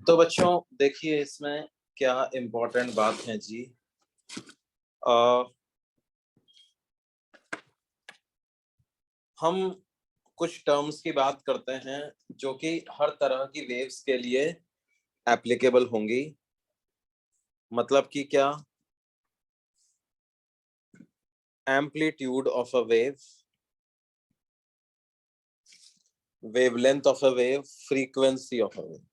तो बच्चों देखिए इसमें क्या इम्पोर्टेंट बात है जी। हम कुछ टर्म्स की बात करते हैं जो कि हर तरह की वेव्स के लिए एप्लीकेबल होंगी। मतलब कि क्या, amplitude of a wave, wavelength of a wave, frequency of a wave.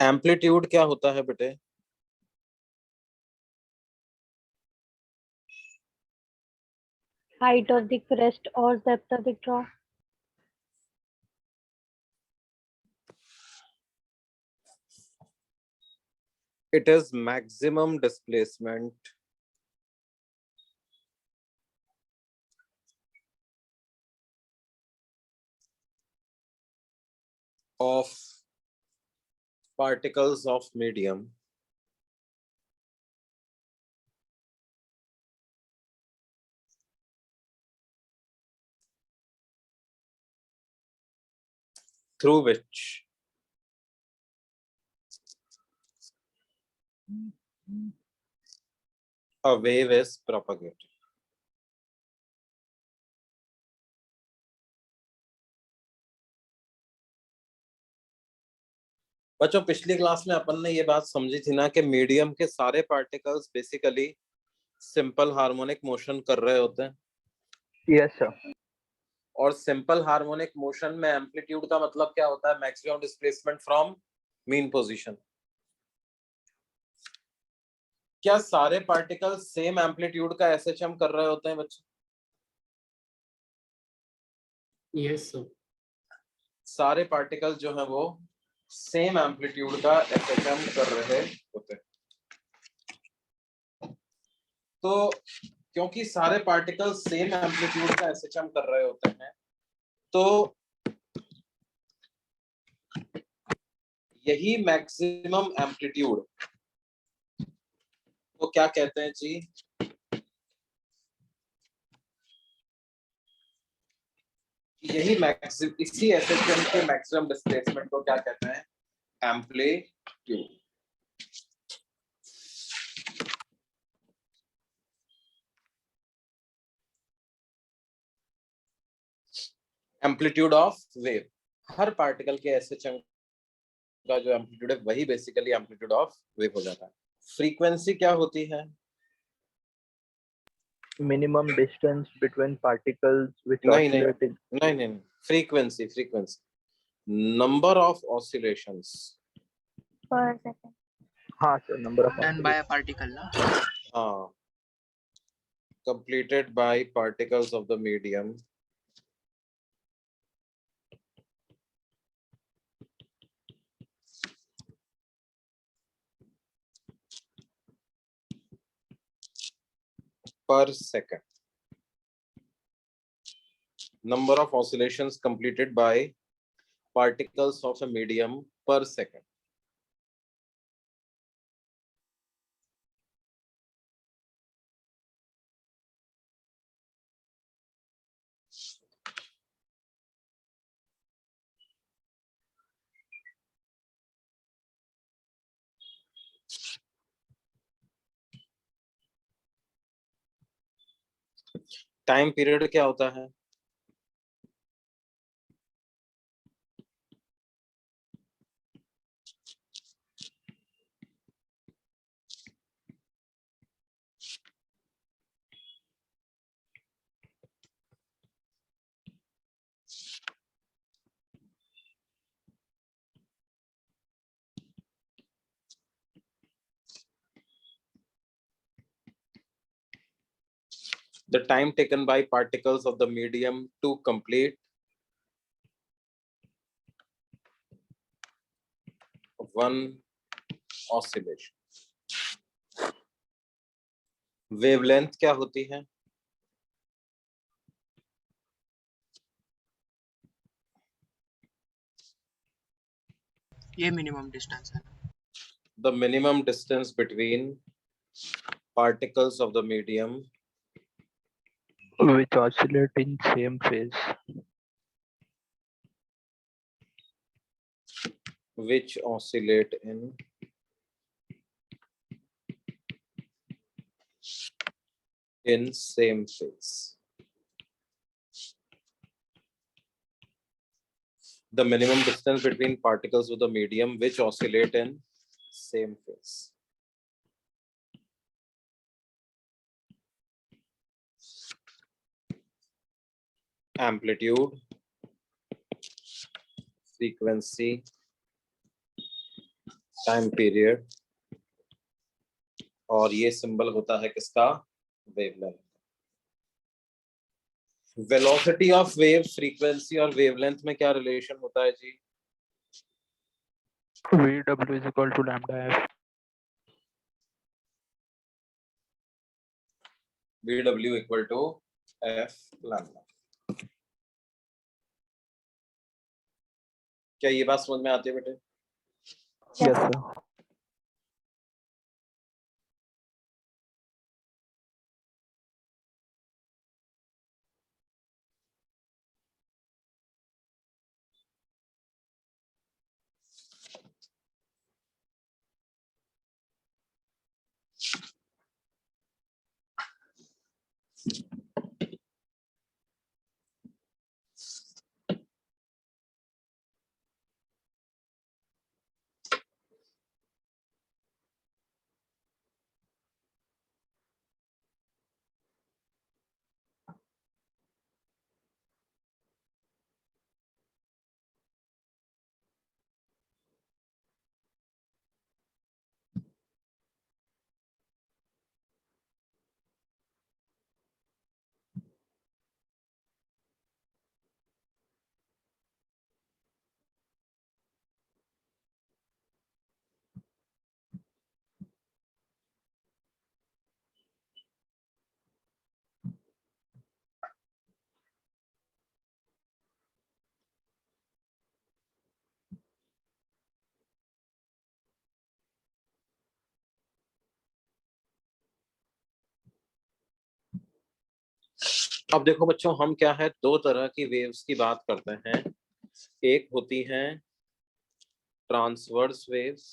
Amplitude क्या होता है बेटे? Height of the crest or depth of the trough. It is maximum displacement of particles of medium through which a wave is propagated. बच्चों पिछली class में अपन ने ये बात समझी थी ना कि मीडियम के सारे particles basically simple harmonic motion कर रहे होते हैं। Yes sir. और सिंपल हार्मोनिक मोशन में एम्पलीट्यूड का मतलब क्या होता है? Maximum displacement from mean position. क्या सारे पार्टिकल सेम एम्पलीट्यूड का एसएचएम कर रहे होते हैं बच्चों? Yes sir. सारे पार्टिकल जो है वो सेम एम्पलीट्यूड का एसएचएम कर रहे होते हैं। तो क्योंकि सारे पार्टिकल सेम एम्पलीट्यूड का एसएचएम कर रहे होते हैं तो यही मैक्सिमम एम्पलीट्यूड को क्या कहते हैं जी? यही इसी एसएचएम के मैक्सिमम डिस्प्लेसमेंट को क्या कहते हैं? Amplitude. Amplitude of wave, her particle के एसएचएम का जो एम्पलीट्यूड है वही बेसिकली एम्पलीट्यूड ऑफ वेव हो जाता है। फ्रीक्वेंसी क्या होती है? Minimum distance between particles which नहीं oscillating. नहीं, frequency number of oscillations Per second. हाँ sir, number of done by a particle ना? हाँ, completed by particles of the medium per second. Number of oscillations completed by particles of a medium per second. Time period क्या होता है? the time taken by particles of the medium to complete one oscillation. Wavelength क्या होती है? ये minimum distance है. The minimum distance between particles of the medium which oscillate in same phase. which oscillate in same phase. The minimum distance between particles of the medium which oscillate in same phase. Amplitude, frequency, time period, और ये symbol होता है किसका? Wavelength. Velocity of wave, frequency और wavelength में क्या relation होता है जी? VW is equal to lambda f. VW equal to F lambda. क्या ये बात समझ में आती है बेटे? Yes, sir. अब देखो बच्चों, हम क्या है, दो तरह की वेव्स की बात करते हैं. एक होती हैं ट्रांसवर्स वेव्स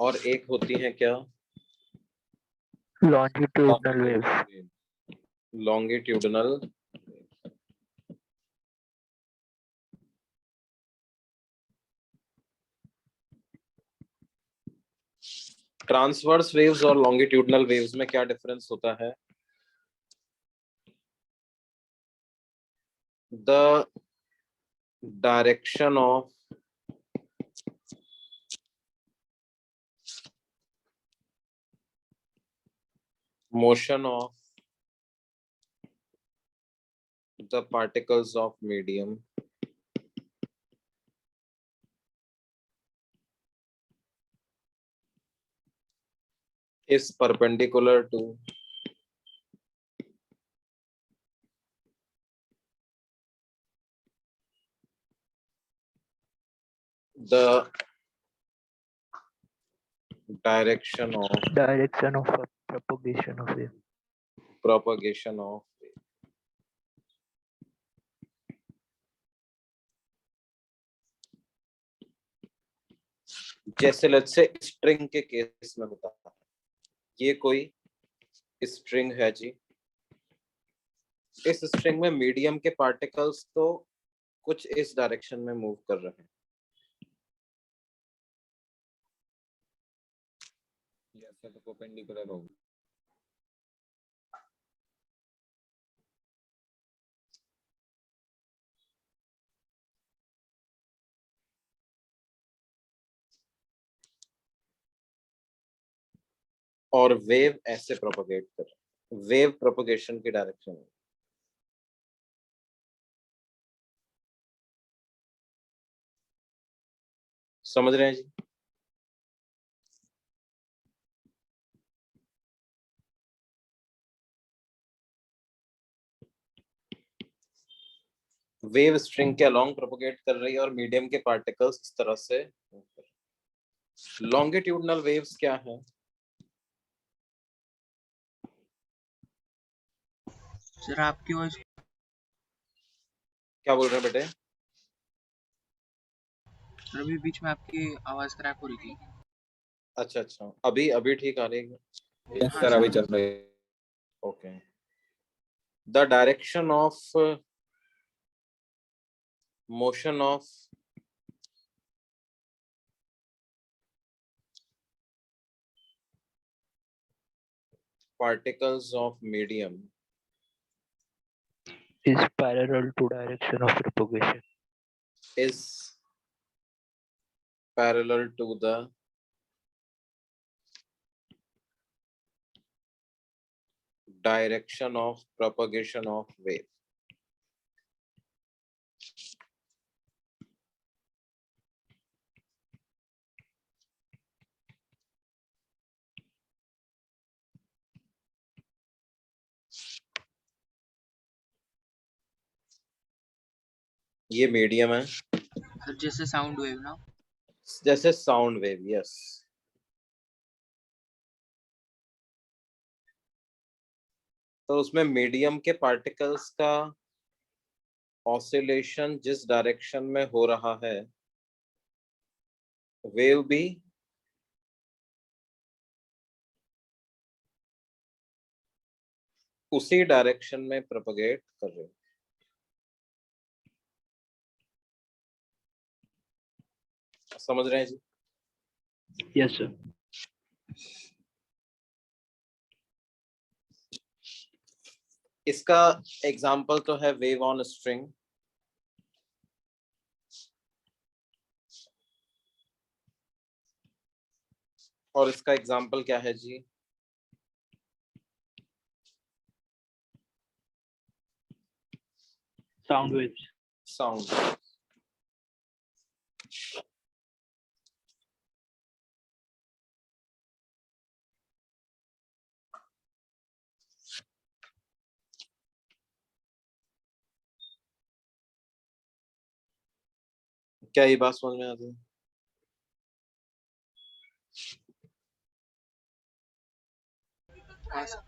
और एक होती हैं क्या? Longitudinal waves. Longitudinal. Transverse waves और लॉन्गिट्यूडनल वेव्स में क्या डिफरेंस होता है? The direction of motion of the particles of medium is perpendicular to the direction of Propagation of wave. propagation of wave. जैसे लेट्स से स्ट्रिंग के case में होता है, ये कोई स्ट्रिंग है जी. इस स्ट्रिंग में मीडियम के पार्टिकल्स तो कुछ इस डायरेक्शन में मूव कर रहे हैं. जैसे तो परपेंडिकुलर होगा. और वेव ऐसे प्रोपोगेट कर, वेव प्रोपोगेशन की डायरेक्शन है। समझ रहे हैं जी? वेव स्ट्रिंग के अलोंग प्रोपोगेट कर रही है और मीडियम के पार्टिकल्स इस तरह से। लॉन्गिट्यूडनल वेव्स क्या है? सर आपकी वॉइस क्या बोल रहे हैं बेटे? सर अभी बीच में आपकी आवाज क्रैक हो रही थी। अच्छा अच्छा, अभी अभी ठीक आ रही है? यस हाँ सर, सर अभी अभी चल रही है। Okay. The direction of motion of particles of medium is parallel to direction of propagation. is parallel to the direction of propagation of wave. ये मीडियम है, सर जैसे साउंड वेव ना। जैसे साउंड वेव। यस, तो उसमें medium के particles का oscillation जिस डायरेक्शन में हो रहा है, वेव भी उसी डायरेक्शन में प्रोपगेट कर रहे हैं। समझ रहे हैं जी? Yes, sir. इसका एग्जाम्पल तो है वेव ऑन स्ट्रिंग। और इसका एग्जाम्पल क्या है जी? Sound waves. साउंड। क्या ये बात समझ में आती है? हाँ सर।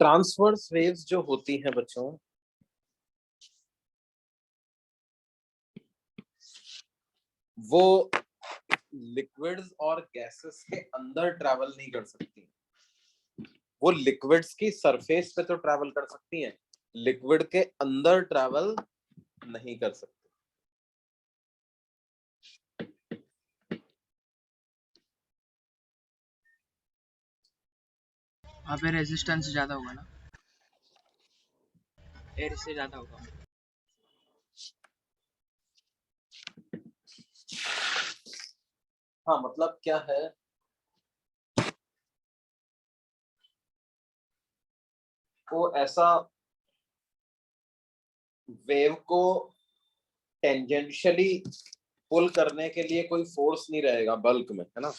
ट्रांसवर्स वेव्स जो होती हैं बच्चों, वो लिक्विड्स और गैसेस के अंदर ट्रैवल नहीं कर सकती। वो लिक्विड्स की सरफेस पे तो ट्रैवल कर सकती हैं, लिक्विड के अंदर ट्रैवल नहीं कर सकती। वहाँ पे रेजिस्टेंस ज्यादा होगा ना, एयर से ज्यादा होगा। हाँ, मतलब क्या है, वो ऐसा वेव को टेंजेंशियली पुल करने के लिए कोई फोर्स नहीं रहेगा बल्क में, है ना।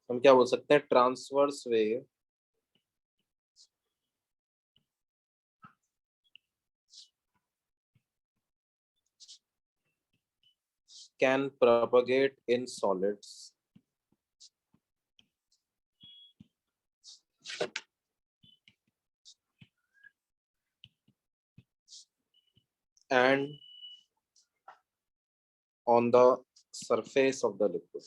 हम क्या बोल सकते हैं, transverse wave can propagate in solids and on the surface of the liquid.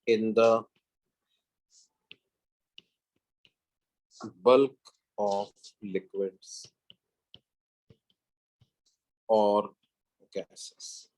in the bulk of liquids or gases.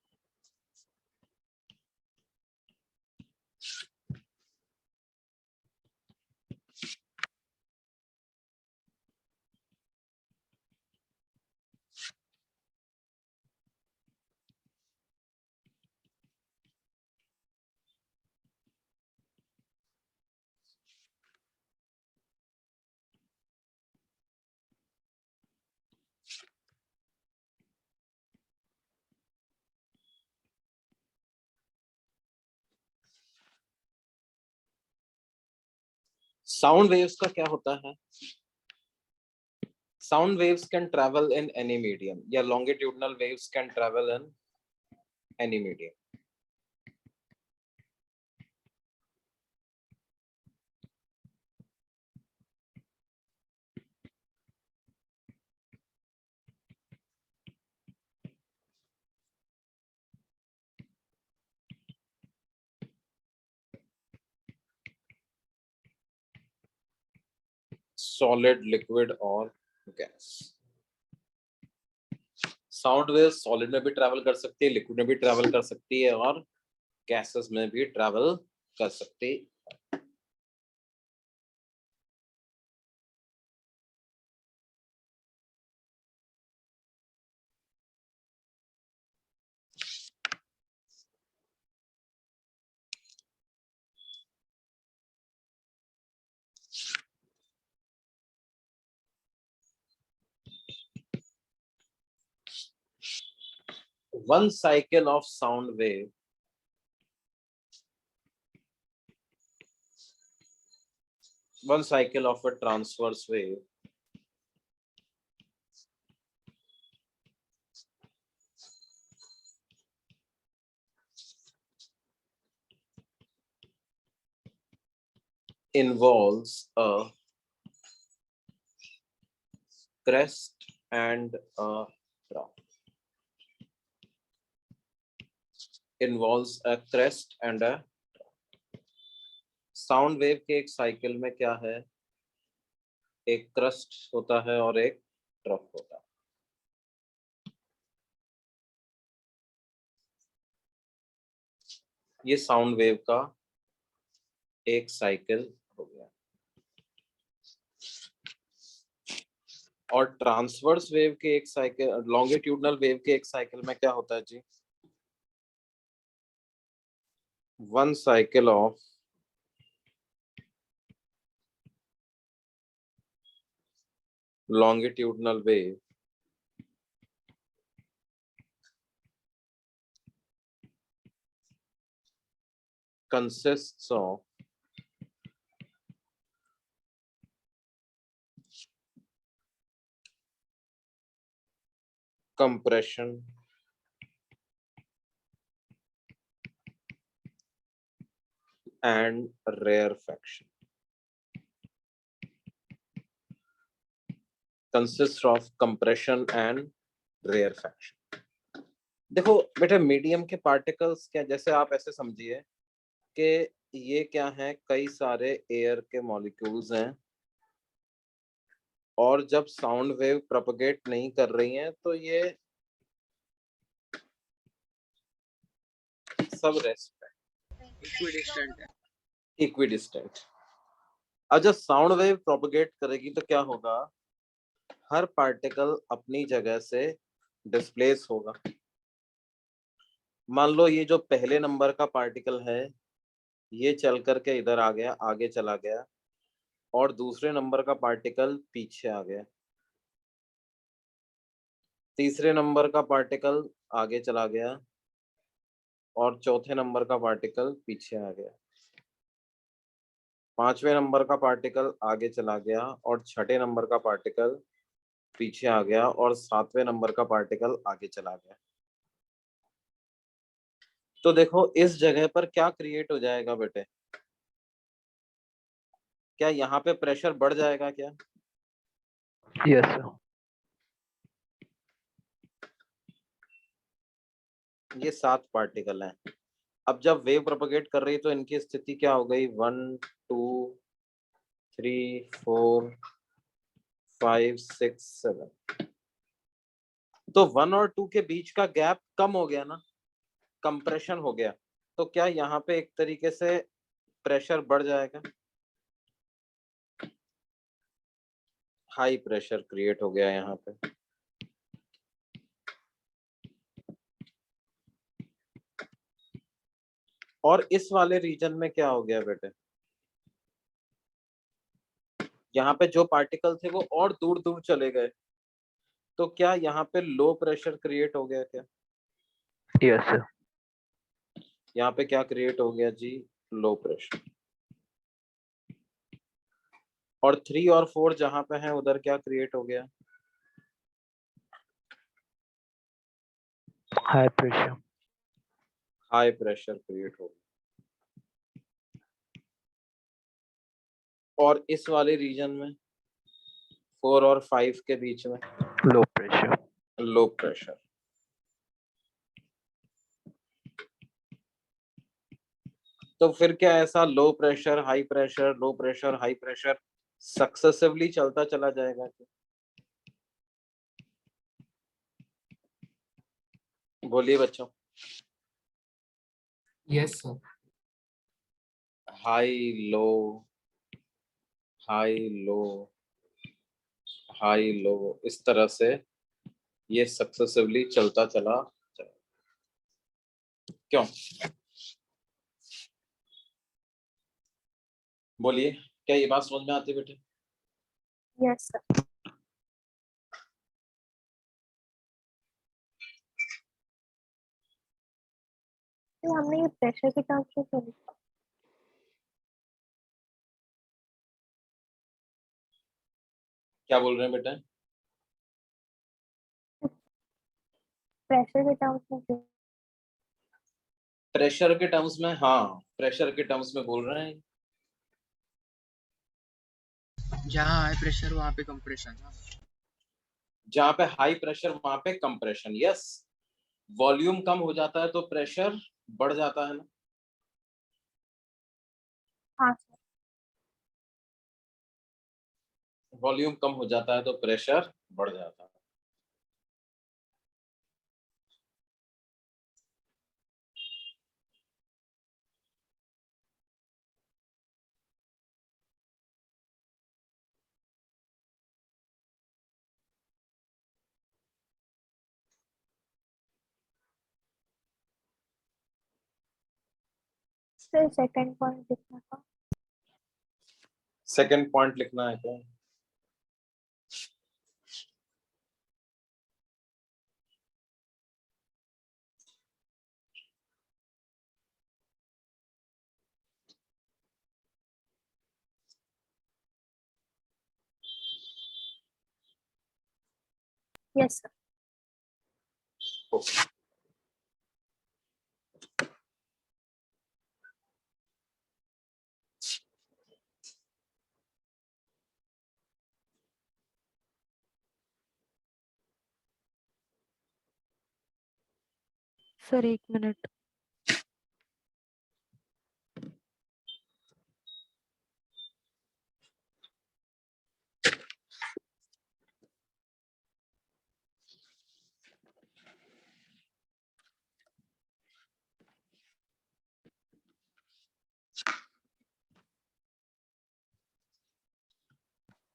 Sound waves का क्या होता है? Sound waves can travel in any medium, या longitudinal waves can travel in any medium. Solid, liquid और gas. Sound wave solid में भी travel कर सकती है, लिक्विड में भी ट्रैवल कर सकती है और गैसेस में भी ट्रैवल कर सकती है. One cycle of sound wave one cycle of a transverse wave involves a crest and a trough. Involves a crest and a sound wave के एक साइकिल में क्या है? एक क्रस्ट होता है और एक ट्रफ होता है. ये साउंड वेव का एक साइकिल हो गया. और ट्रांसवर्स वेव के एक साइकिल, लॉन्गिट्यूडनल वेव के एक साइकिल में क्या होता है जी? One cycle of longitudinal wave consists of compression and rarefaction. Consists of compression and rarefaction. देखो बेटा, मीडियम के पार्टिकल्स क्या, जैसे आप ऐसे समझिए कि ये क्या है, कई सारे एयर के मॉलिक्यूल्स हैं और जब साउंड वेव प्रोपगेट नहीं कर रही हैं तो ये सब रेस्ट है, इक्विडिस्टेंट है. इक्विडिस्टेंट. अब जब साउंड वेव प्रोपगेट करेगी तो क्या होगा? हर पार्टिकल अपनी जगह से डिस्प्लेस होगा. मान लो ये जो पहले नंबर का पार्टिकल है ये चल करके इधर आ गया, आगे चला गया, और दूसरे नंबर का पार्टिकल पीछे आ गया. तीसरे नंबर का पार्टिकल आगे चला गया और चौथे नंबर का पार्टिकल पीछे आ गया. पांचवें नंबर का पार्टिकल आगे चला गया और छठे नंबर का पार्टिकल पीछे आ गया और सातवें नंबर का पार्टिकल आगे चला गया. तो देखो इस जगह पर क्या क्रिएट हो जाएगा बेटे? क्या यहाँ पे प्रेशर बढ़ जाएगा क्या? Yes, sir. ये 7 पार्टिकल हैं. अब जब वेव प्रोपगेट कर रही है तो इनकी स्थिति क्या हो गई, 1 2 3 4 5 6 7। तो 1 और 2 के बीच का गैप कम हो गया ना, कंप्रेशन हो गया। तो क्या यहाँ पे एक तरीके से प्रेशर बढ़ जाएगा, हाई प्रेशर क्रिएट हो गया यहाँ पे। और इस वाले रीजन में क्या हो गया बेटे, यहाँ पे जो पार्टिकल थे वो और दूर दूर चले गए, तो क्या यहाँ पे लो प्रेशर क्रिएट हो गया क्या? Yes, sir. यहाँ पे क्या क्रिएट हो गया जी, लो प्रेशर। और 3 और 4 जहां पे हैं उधर क्या क्रिएट हो गया, High pressure. High pressure create हो गया। और इस वाले रीजन में 4 और 5 के बीच में Low pressure. Low pressure. तो फिर क्या ऐसा low pressure high pressure low pressure high pressure successively चलता चला जाएगा क्या? बोलिए बच्चों। Yes, sir. High low high low high low, इस तरह से ये सक्सेसिवली चलता चला जाए। क्यों? बोलिए, क्या ये बात समझ में आती है बेटे? Yes, sir. तो हमने ये प्रेशर के टर्म्स में चली, क्या बोल रहे हैं बेटा? प्रेशर के टर्म्स में क्यों? प्रेशर के टर्म्स में, हाँ प्रेशर के टर्म्स में बोल रहे हैं। जहाँ हाई प्रेशर वहाँ पे कंप्रेशन। जहाँ पे हाई प्रेशर वहां पे कंप्रेशन। यस, वॉल्यूम कम हो जाता है तो प्रेशर बढ़ जाता है ना। हाँ सर। वॉल्यूम कम हो जाता है तो प्रेशर बढ़ जाता है। फिर सेकंड पॉइंट लिखना था। सेकंड पॉइंट लिखना है क्या? Yes sir. Okay. Sir 1 minute.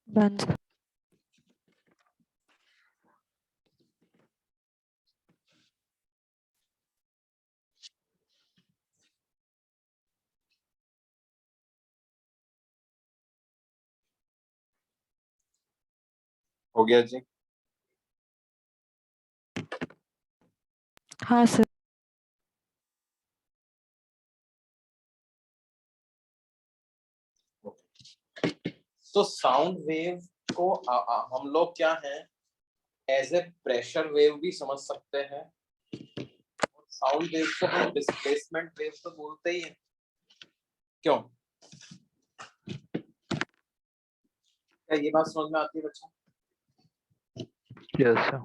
बंद। हो गया जी। हाँ सर। तो साउंड वेव को हम लोग क्या है, एज ए प्रेशर वेव भी समझ सकते हैं। साउंड वेव को हम डिस्प्लेसमेंट वेव तो बोलते ही हैं। क्यों? क्या ये बात समझ में आती है बच्चों? Yes, sir.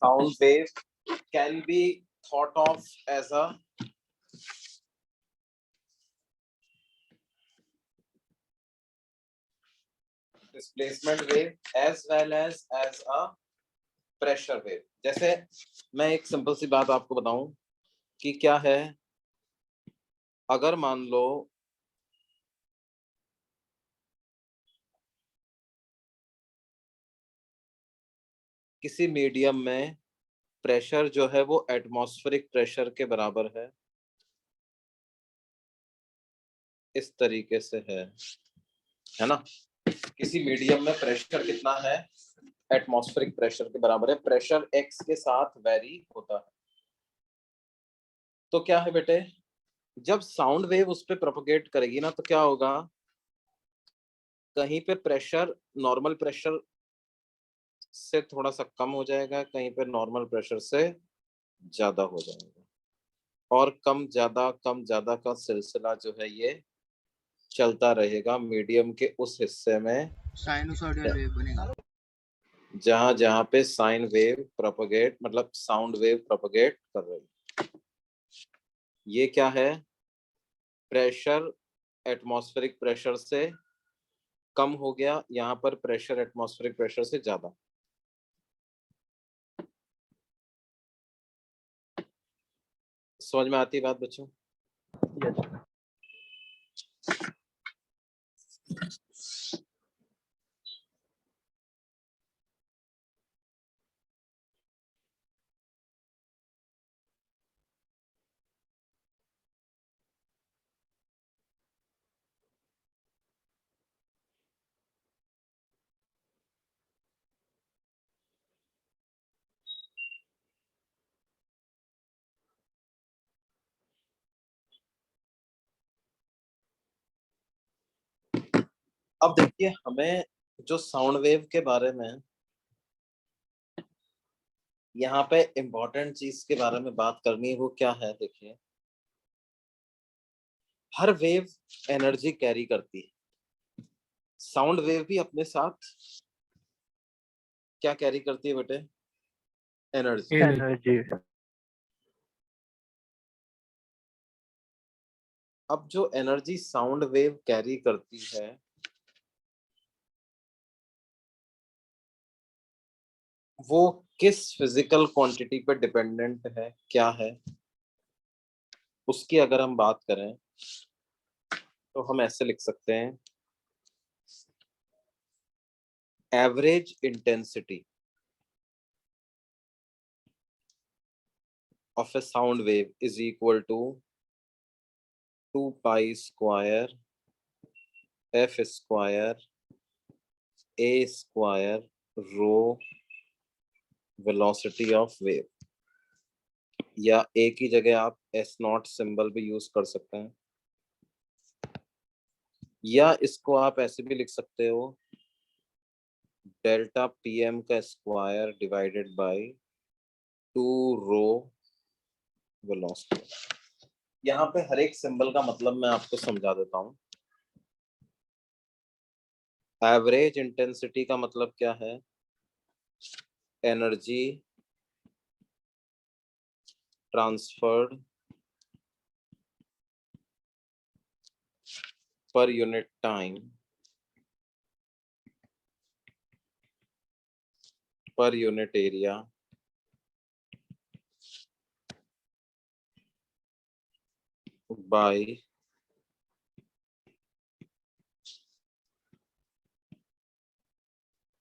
sound wave can be thought of as a displacement wave as well as a pressure wave. जैसे मैं एक सिंपल सी बात आपको बताऊं कि क्या है, अगर मान लो किसी मीडियम में प्रेशर जो है वो एटमॉस्फेरिक प्रेशर के बराबर है, इस तरीके से है ना। किसी मीडियम में प्रेशर कितना है, एटमॉस्फेरिक प्रेशर के बराबर है, प्रेशर एक्स के साथ वेरी होता है। तो क्या है बेटे, जब साउंड वेव उस पर प्रोपोगेट करेगी ना तो क्या होगा, कहीं पे प्रेशर नॉर्मल प्रेशर से थोड़ा सा कम हो जाएगा, कहीं पे नॉर्मल प्रेशर से ज्यादा हो जाएगा, और कम ज्यादा का सिलसिला जो है ये चलता रहेगा मीडियम के उस हिस्से में साइनोसॉइडल वेव बनेगा। जहां जहां पे साइन वेव प्रोपोगेट मतलब साउंड वेव प्रोपोगेट कर रही है। ये क्या है, प्रेशर एटमॉस्फेरिक प्रेशर से कम हो गया, यहाँ पर प्रेशर एटमॉस्फेरिक प्रेशर से ज्यादा। समझ में आती है बात बच्चों? Yes. अब देखिए, हमें जो साउंड वेव के बारे में यहाँ पे इम्पोर्टेंट चीज के बारे में बात करनी है वो क्या है, देखिए हर वेव एनर्जी कैरी करती है। साउंड वेव भी अपने साथ क्या कैरी करती है बेटे, एनर्जी। Energy. अब जो एनर्जी साउंड वेव कैरी करती है वो किस फिजिकल क्वांटिटी पे डिपेंडेंट है, क्या है, उसकी अगर हम बात करें तो हम ऐसे लिख सकते हैं, average intensity of a sound wave is equal to 2 pi square f square a square rho velocity of wave, या a की जगह आप s नॉट सिंबल भी यूज कर सकते हैं, या इसको आप ऐसे भी लिख सकते हो, डेल्टा pm का square divided by 2 rho velocity. यहाँ पे हर एक सिंबल का मतलब मैं आपको समझा देता हूँ। एवरेज इंटेंसिटी का मतलब क्या है, एनर्जी ट्रांसफर्ड पर unit time per unit area by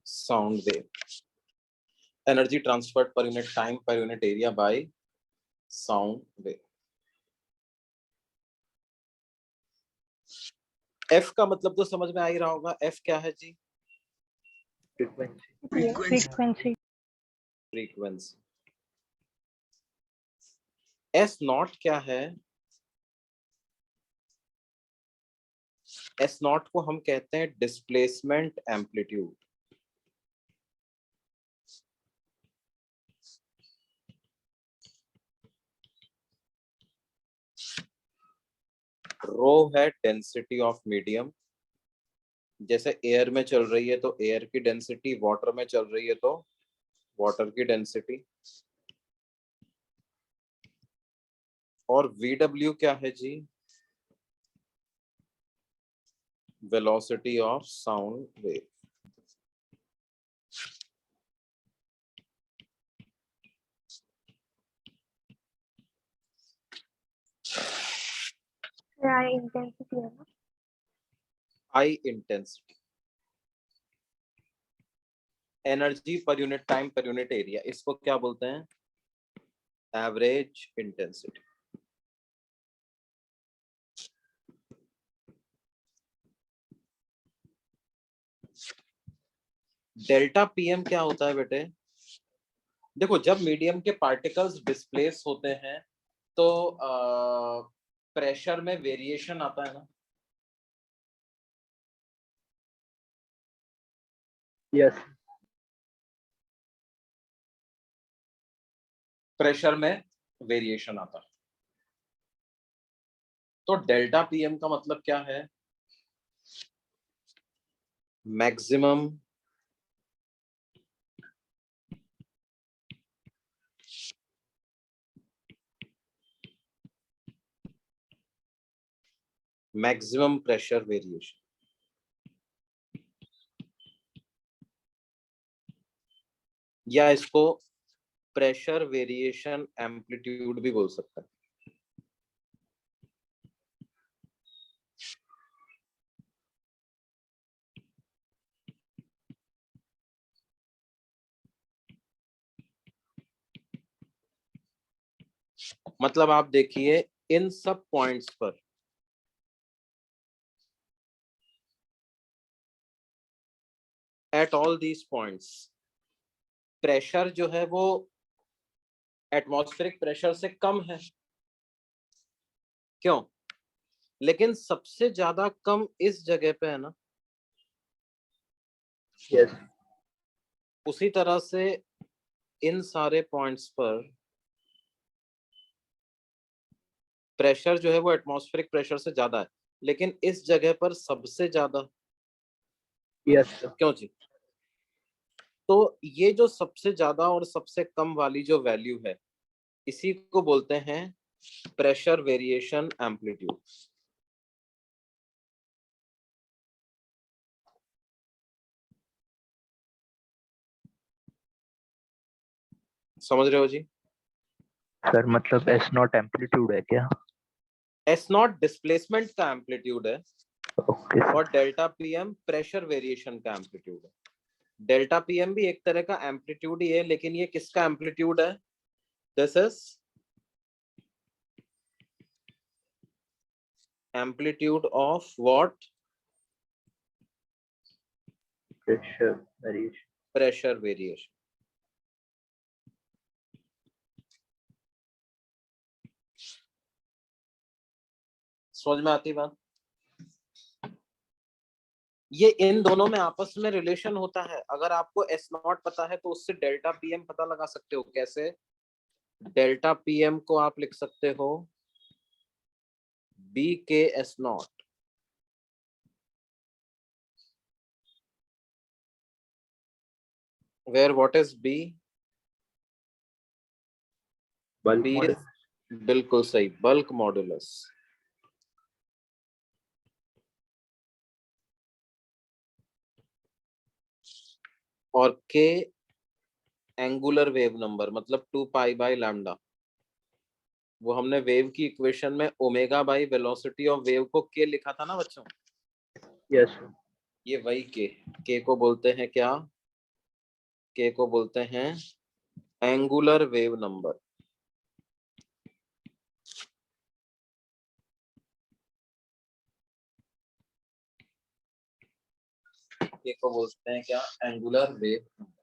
sound wave. Energy transferred पर unit time per unit area by sound wave. F का मतलब तो समझ में आ ही रहा होगा, एफ क्या है जी, Frequency. Frequency. Frequency. S not क्या है, एस नॉट को हम कहते हैं डिस्प्लेसमेंट एम्पलीट्यूड। रो है डेंसिटी ऑफ मीडियम, जैसे एयर में चल रही है तो एयर की डेंसिटी, वाटर में चल रही है तो वाटर की डेंसिटी, और VW क्या है जी? Velocity of sound wave. I intensity है ना। I intensity, energy per unit time per unit area, इसको क्या बोलते हैं? Average intensity. डेल्टा पीएम क्या होता है बेटे? देखो, जब मीडियम के पार्टिकल्स डिस्प्लेस होते हैं तो प्रेशर में वेरिएशन आता है ना। Yes. प्रेशर में वेरिएशन आता है। तो डेल्टा पीएम का मतलब क्या है? मैक्सिमम मैक्सिमम प्रेशर वेरिएशन, या इसको प्रेशर वेरिएशन एम्पलीट्यूड भी बोल सकते हैं। मतलब आप देखिए, इन सब पॉइंट्स पर at all these points pressure जो है वो एटमॉस्फेरिक प्रेशर से कम है। क्यों? लेकिन सबसे ज्यादा कम इस जगह पे है ना। Yes. उसी तरह से इन सारे पॉइंट्स पर प्रेशर जो है वो एटमॉस्फेरिक प्रेशर से ज्यादा है, लेकिन इस जगह पर सबसे ज्यादा। Yes, sir. क्यों जी? तो ये जो सबसे ज्यादा और सबसे कम वाली जो वैल्यू है, इसी को बोलते हैं प्रेशर वेरिएशन एम्पलीट्यूड। समझ रहे हो जी? सर मतलब एस नॉट एम्पलीट्यूड है क्या? एस नॉट डिस्प्लेसमेंट का एम्पलीट्यूड है, ओके सर. और डेल्टा पीएम प्रेशर वेरिएशन का एम्पलीट्यूड है। डेल्टा पीएम भी एक तरह का एम्पलीट्यूड ही है, लेकिन ये किसका एम्पलीट्यूड है? This is amplitude of what? Pressure variation. Pressure variation. समझ में आती बात? ये इन दोनों में आपस में रिलेशन होता है। अगर आपको एस नॉट पता है तो उससे डेल्टा पीएम पता लगा सकते हो। कैसे? डेल्टा पीएम को आप लिख सकते हो बी के S naught, where what is B? Bulk B model. Is, बिल्कुल सही, बल्क मॉडुलस। और के एंगुलर वेव नंबर, मतलब 2 पाई/लैम्डा। वो हमने वेव की इक्वेशन में omega by velocity of wave को के लिखा था ना बच्चों। Yes sir. ये वही के को बोलते हैं क्या? के को बोलते हैं एंगुलर वेव नंबर। के को बोलते हैं क्या? Angular wave number.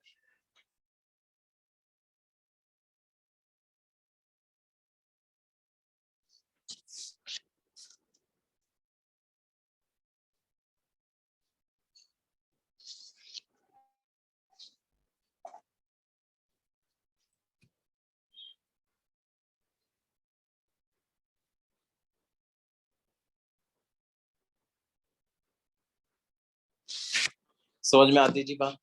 समझ में आती जी बात?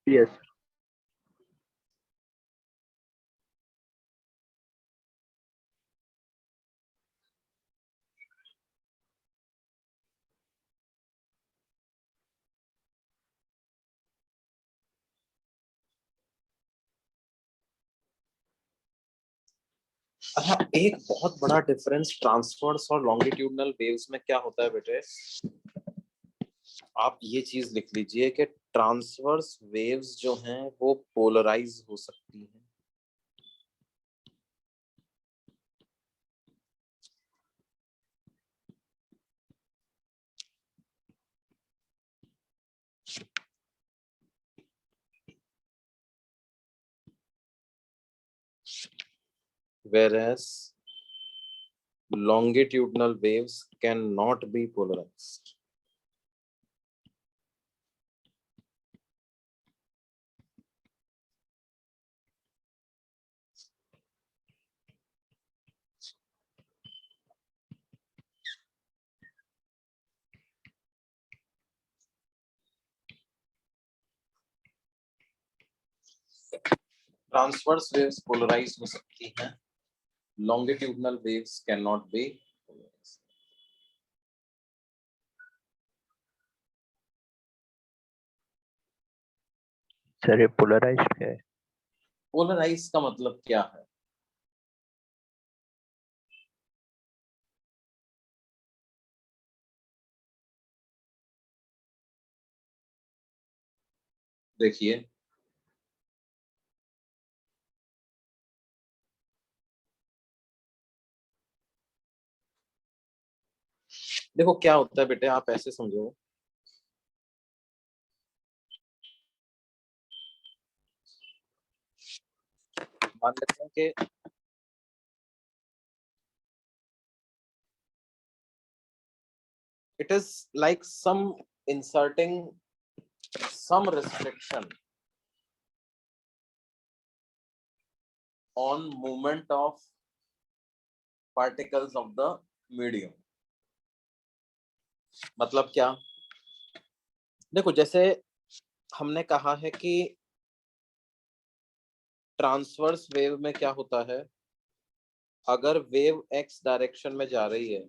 Yes. अच्छा, एक बहुत बड़ा डिफरेंस ट्रांसवर्स और लॉन्गिट्यूडनल वेव्स में क्या होता है बेटे, आप ये चीज लिख लीजिए कि ट्रांसवर्स वेव्स जो हैं वो पोलराइज हो सकती हैं। whereas longitudinal waves cannot be polarized. Transverse waves polarized हो सकती हैं, longitudinal waves cannot be polarized. Sir ये पोलराइज्ड है। पोलराइज का मतलब क्या है? देखिए, देखो क्या होता है बेटे, आप ऐसे समझो, मान लेते हैं कि it is like some inserting some restriction on movement of particles of the medium. मतलब क्या? देखो, जैसे हमने कहा है कि ट्रांसवर्स वेव में क्या होता है, अगर वेव एक्स डायरेक्शन में जा रही है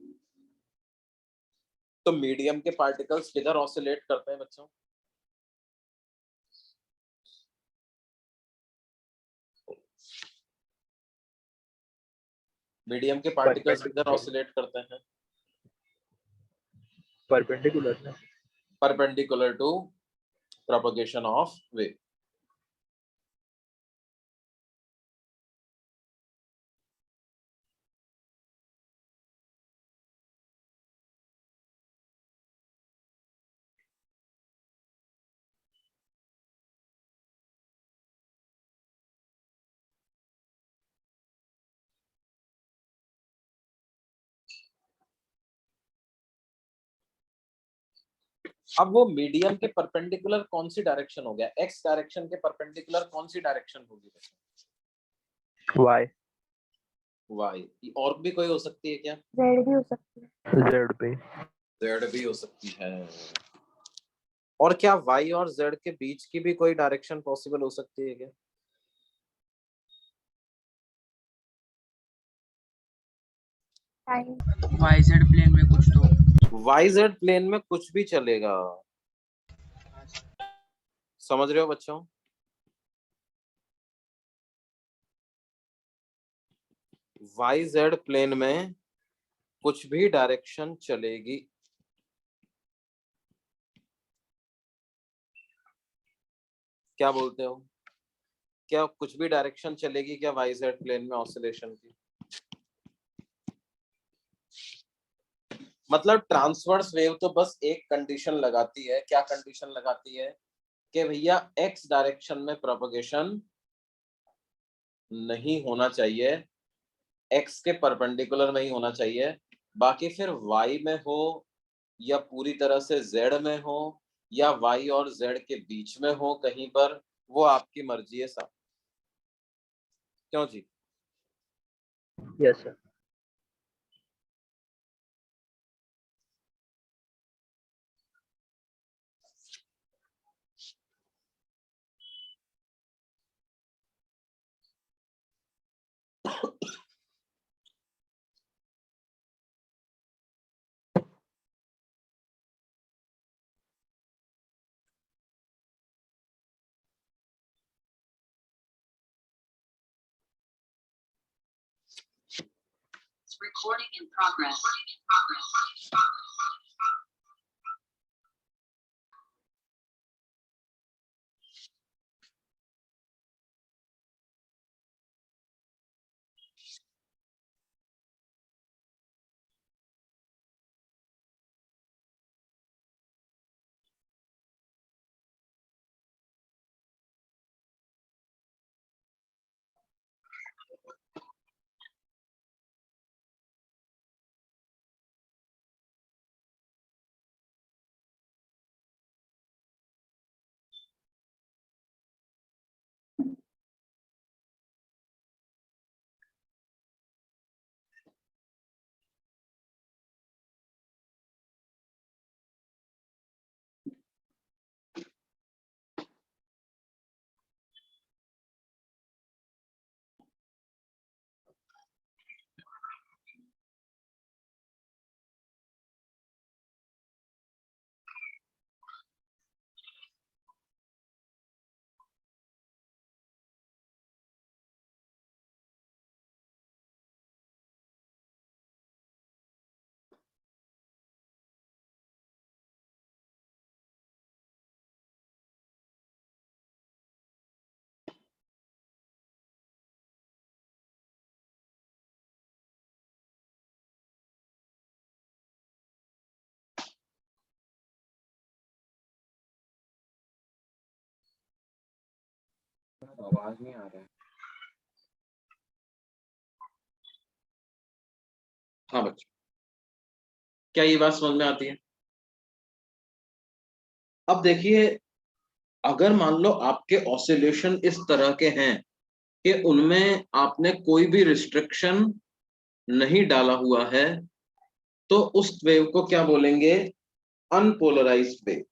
तो मीडियम के पार्टिकल्स किधर ऑसिलेट करते हैं बच्चों? मीडियम के पार्टिकल्स किधर ऑसिलेट करते हैं? परपेंडिकुलर ना। Perpendicular to propagation of wave. अब वो मीडियम के परपेंडिकुलर कौन सी डायरेक्शन हो गया? एक्स डायरेक्शन के परपेंडिकुलर कौन सी डायरेक्शन होगी? वाई। वाई। और भी कोई हो सकती है क्या? जेड भी हो सकती है। जेड पे। जेड भी हो सकती है। और क्या वाई और जेड के बीच की भी कोई डायरेक्शन पॉसिबल हो सकती है क्या? टाइम। YZ प्लेन में कुछ तो वाई जेड प्लेन में कुछ भी चलेगा, समझ रहे हो बच्चों? वाई जेड प्लेन में कुछ भी डायरेक्शन चलेगी। क्या बोलते हो? क्या कुछ भी डायरेक्शन चलेगी क्या वाई जेड प्लेन में ऑसिलेशन की? मतलब ट्रांसवर्स वेव तो बस एक कंडीशन लगाती है। क्या कंडीशन लगाती है? कि भैया एक्स डायरेक्शन में प्रोपगेशन नहीं होना चाहिए, एक्स के परपेंडिकुलर में ही होना चाहिए। बाकी फिर वाई में हो या पूरी तरह से जेड में हो या वाई और जेड के बीच में हो कहीं पर, वो आपकी मर्जी है साहब। क्यों जी? Yes sir. Recording in progress. आवाज नहीं आ रहा है। हाँ बच्चों, क्या ये बात समझ में आती है? अब देखिए, अगर मान लो आपके ऑसिलेशन इस तरह के हैं कि उनमें आपने कोई भी रिस्ट्रिक्शन नहीं डाला हुआ है, तो उस वेव को क्या बोलेंगे? Unpolarised wave.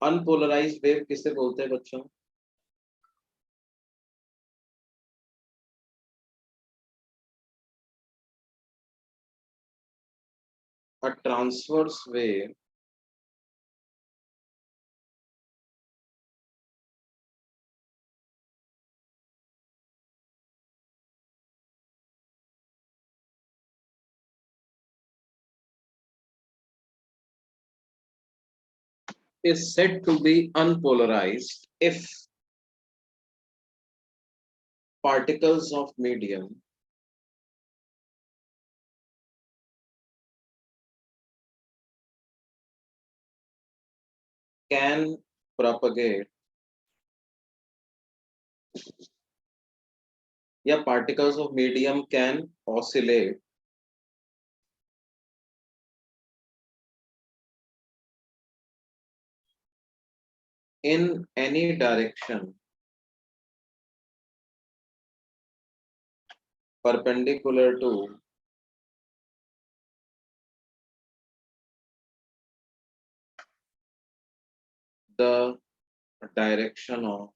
अनपोलराइज्ड वेव किसे बोलते हैं बच्चों? A transverse wave is said to be unpolarized if particles of medium can propagate या particles of medium can oscillate in any direction perpendicular to the direction of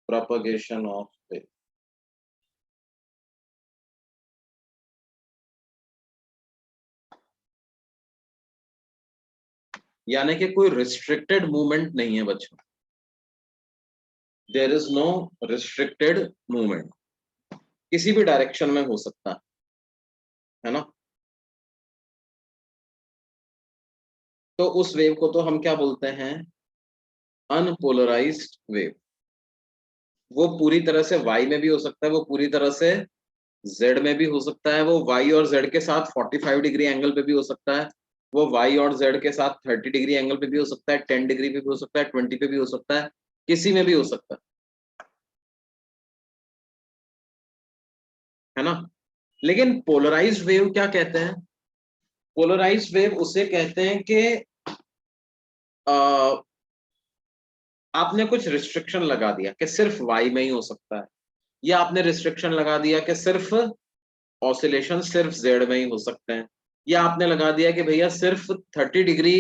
propagation of wave. यानी कि कोई restricted movement नहीं है बच्चों। There is no restricted movement, किसी भी direction में हो सकता है ना। तो उस वेव को तो हम क्या बोलते हैं? Unpolarised wave. वो पूरी तरह से y में भी हो सकता है, वो पूरी तरह से z में भी हो सकता है, वो y और z के साथ 45 डिग्री एंगल पे भी हो सकता है, वो y और z के साथ 30 डिग्री एंगल पे भी हो सकता है, 10 डिग्री पे भी हो सकता है, 20 पे भी हो सकता है, किसी में भी हो सकता है ना। लेकिन पोलराइज्ड वेव क्या कहते हैं? पोलराइज्ड वेव उसे कहते हैं कि आपने कुछ रिस्ट्रिक्शन लगा दिया कि सिर्फ y में ही हो सकता है, या आपने रिस्ट्रिक्शन लगा दिया कि सिर्फ ऑसिलेशन सिर्फ z में ही हो सकते हैं, या आपने लगा दिया कि भैया सिर्फ 30 degree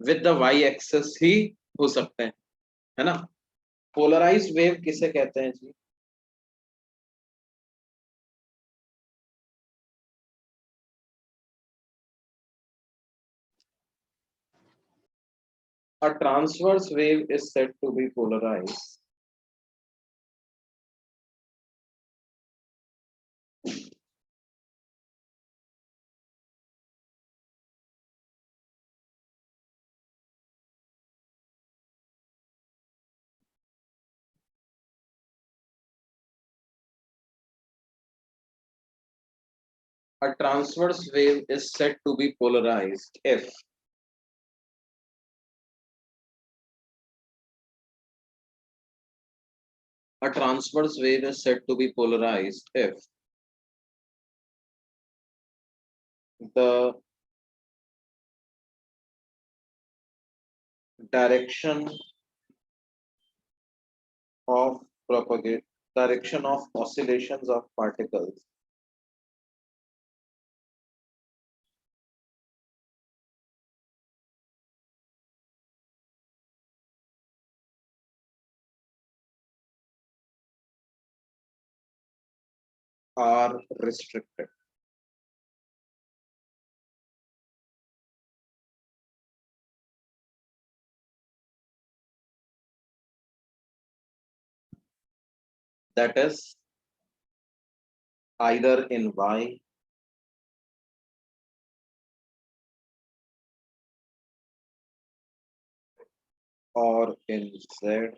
with the y axis ही हो सकते हैं, है ना। पोलराइज्ड वेव किसे कहते हैं जी? A transverse wave is said to be polarized A transverse wave is said to be polarized if a transverse wave is said to be polarized if the direction of direction of oscillations of particles are restricted. That is either in Y or in Z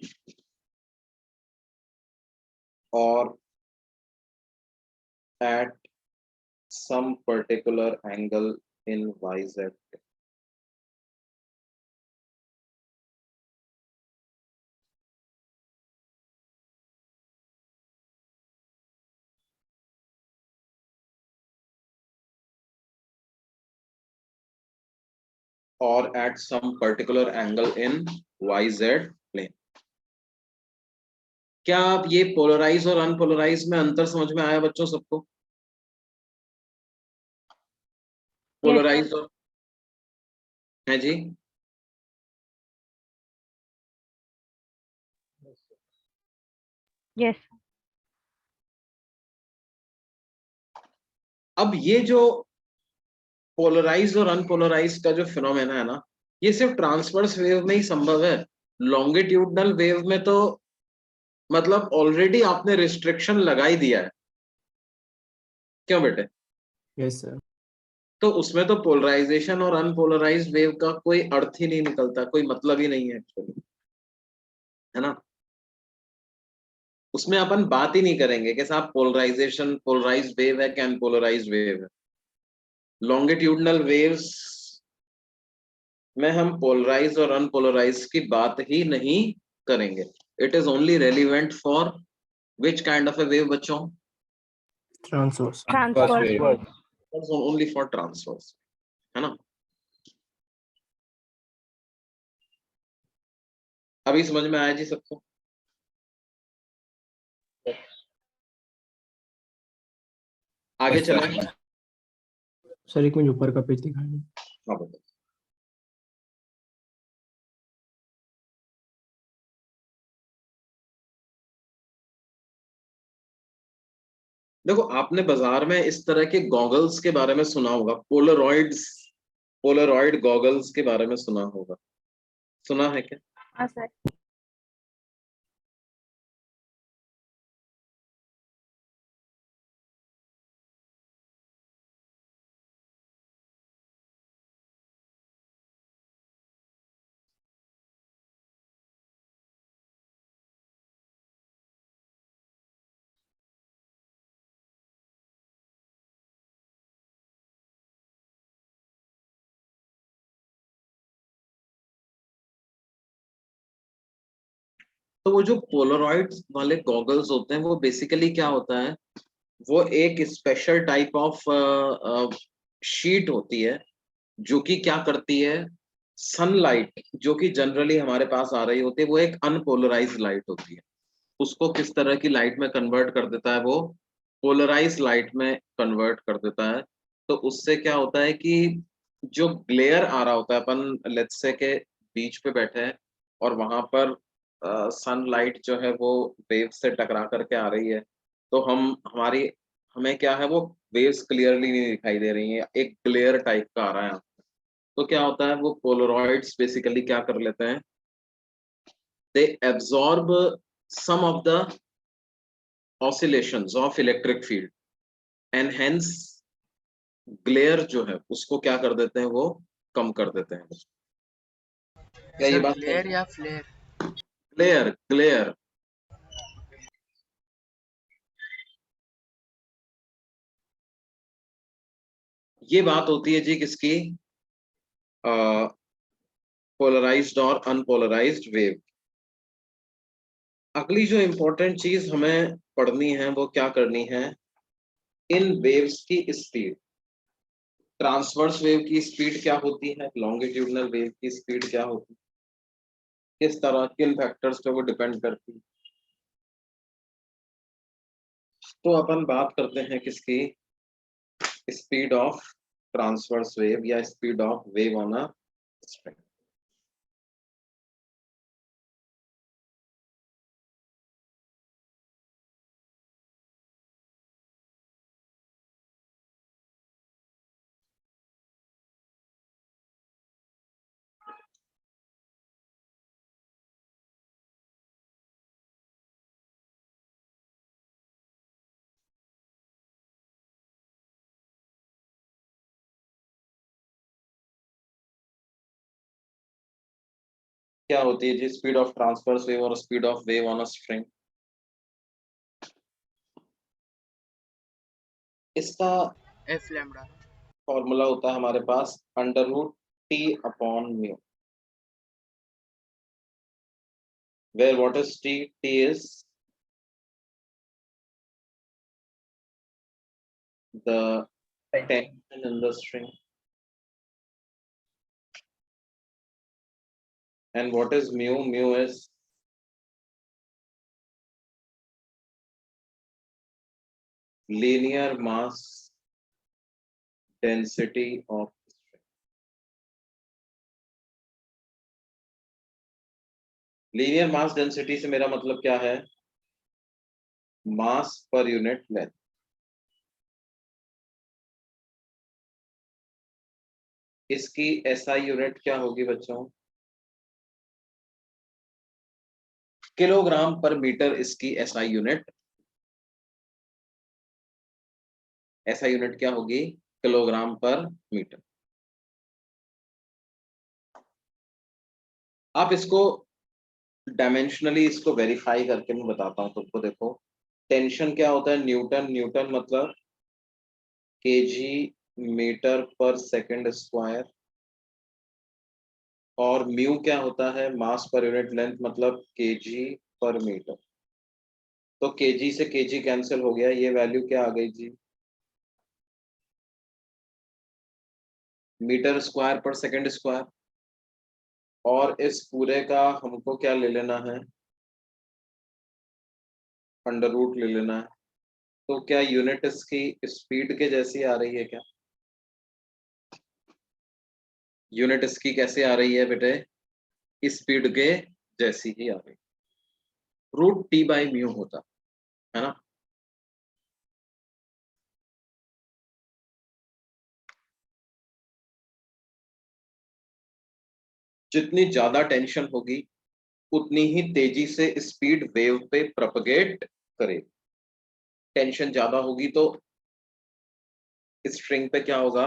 or at some particular angle in YZ. Or at some particular angle in YZ plane. क्या आप ये polarise और unpolarise में अंतर समझ में आया बच्चों सबको? पोलराइज और है जी, Yes. अब ये जो पोलराइज और अनपोलराइज का जो फिनोमेना है ना, ये सिर्फ ट्रांसवर्स वेव में ही संभव है। लॉन्गिट्यूडनल वेव में तो मतलब ऑलरेडी आपने रिस्ट्रिक्शन लगा ही दिया है, क्यों बेटे? Yes sir. तो उसमें तो पोलराइजेशन और अनपोलराइज वेव का कोई अर्थ ही नहीं निकलता, कोई मतलब ही नहीं है एक्चुअली, है ना? उसमें अपन बात ही नहीं करेंगे कि साहब पोलराइजेशन पोलराइज वेव है कि अनपोलराइज वेव है। लॉन्गिट्यूडनल वेव्स में हम पोलराइज और अनपोलराइज की बात ही नहीं करेंगे। It is only relevant for which kind of a wave बच्चों? Transverse. Transverse. Only for transverse, है ना? अभी समझ में आया जी सबको? आगे चलें। सर एक मिनट ऊपर का पेज दिखाएंगे। हाँ बताओ। देखो आपने बाजार में इस तरह के गॉगल्स के बारे में सुना होगा, पोलरॉइड गॉगल्स के बारे में सुना होगा, सुना है क्या? हाँ सर. तो वो जो पोलरॉइड वाले गॉगल्स होते हैं वो बेसिकली क्या होता है, वो एक स्पेशल टाइप ऑफ शीट होती है जो कि क्या करती है, सनलाइट जो कि जनरली हमारे पास आ रही होती है वो एक अनपोलराइज्ड लाइट होती है, उसको किस तरह की लाइट में कन्वर्ट कर देता है, वो पोलराइज लाइट में कन्वर्ट कर देता है। तो उससे क्या होता है कि जो ग्लेयर आ रहा होता है, अपन लेट्स से के बीच पे बैठे हैं और वहां पर सनलाइट जो है वो वेव से टकरा करके आ रही है, तो हमारी हमें क्या है, वो वेव्स क्लियरली नहीं दिखाई दे रही है, एक ग्लेयर टाइप का आ रहा है। तो क्या होता है, वो पोलरॉइड्स बेसिकली क्या कर लेते हैं, they absorb some of the oscillations of electric field and hence glare जो है उसको क्या कर देते हैं, वो कम कर देते हैं। क्या ये सर बात? ग्लेयर या फ्लेयर? Glare, glare. ये बात होती है जी किसकी, पोलराइज्ड और अनपोलराइज्ड वेव। अगली जो इंपॉर्टेंट चीज हमें पढ़नी है वो क्या करनी है, इन वेव्स की स्पीड। ट्रांसवर्स वेव की स्पीड क्या होती है, लॉन्गिट्यूडनल वेव की स्पीड क्या होती है, किस तरह किन फैक्टर्स पे वो डिपेंड करती है। तो अपन बात करते हैं किसकी, स्पीड ऑफ ट्रांसवर्स वेव या speed of wave on a string. क्या होती है जी स्पीड ऑफ ट्रांसवर्स वेव और speed of wave on a string. इसका एफ लैम्डा। फॉर्मूला होता है हमारे पास under root T upon mu, where what is T, T is the tension in the string, and what is mu, mu is linear mass density of string। Linear mass density से मेरा मतलब क्या है, मास per unit length. इसकी SI unit क्या होगी बच्चों, kilogram पर मीटर इसकी एसआई यूनिट, एसआई यूनिट क्या होगी, किलोग्राम पर मीटर। आप इसको डायमेंशनली इसको वेरीफाई करके मैं बताता हूं तुमको। देखो टेंशन क्या होता है, न्यूटन, न्यूटन मतलब केजी मीटर पर सेकंड स्क्वायर, और म्यू क्या होता है, मास पर यूनिट लेंथ मतलब केजी पर मीटर। तो केजी से केजी कैंसिल हो गया, ये वैल्यू क्या आ गई जी, मीटर स्क्वायर पर सेकंड स्क्वायर। और इस पूरे का हमको क्या ले लेना है, अंडर रूट ले लेना है। तो क्या यूनिट इसकी स्पीड के जैसी आ रही है क्या, यूनिट इसकी कैसे आ रही है बेटे, स्पीड के जैसी ही आ रही, रूट टी बाई म्यू होता है ना। जितनी ज्यादा टेंशन होगी उतनी ही तेजी से स्पीड वेव पे प्रोपगेट करेगी। टेंशन ज्यादा होगी तो स्ट्रिंग पे क्या होगा,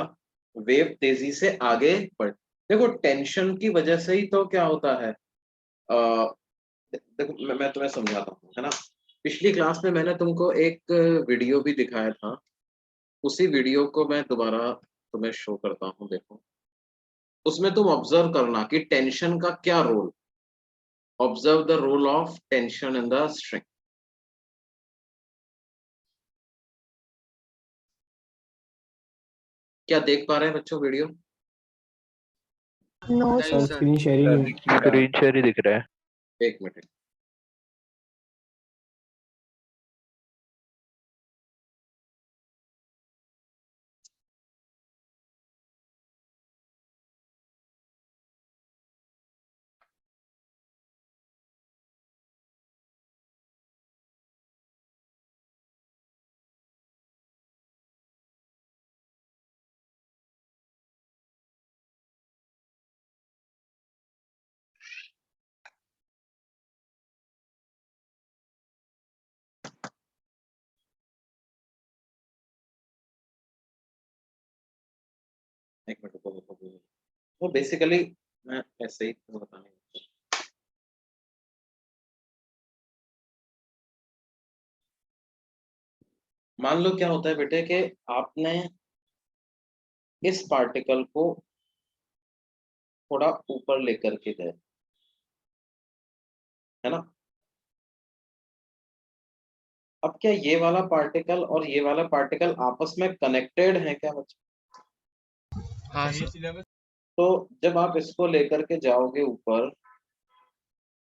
वेव तेजी से आगे बढ़। देखो टेंशन की वजह से ही तो क्या होता है, देखो मैं तुम्हें समझाता हूँ है ना। पिछली क्लास में मैंने तुमको एक वीडियो भी दिखाया था, उसी वीडियो को मैं दोबारा तुम्हें शो करता हूँ। देखो उसमें तुम ऑब्जर्व करना कि टेंशन का क्या role, observe the role of tension in the string. क्या देख पा रहे हैं बच्चों वीडियो, No, नहीं sir sir. Sir. Screen sharing है। स्क्रीन शेयर ही दिख रहा है। एक मिनट। एक मिनट रुको, वो बेसिकली मैं ऐसे ही बताने, मान लो क्या होता है बेटे कि आपने इस पार्टिकल को थोड़ा ऊपर लेकर के गए, है ना। अब क्या ये वाला पार्टिकल और ये वाला पार्टिकल आपस में कनेक्टेड है क्या बच्चे? हाँ सर। तो जब आप इसको लेकर के जाओगे ऊपर,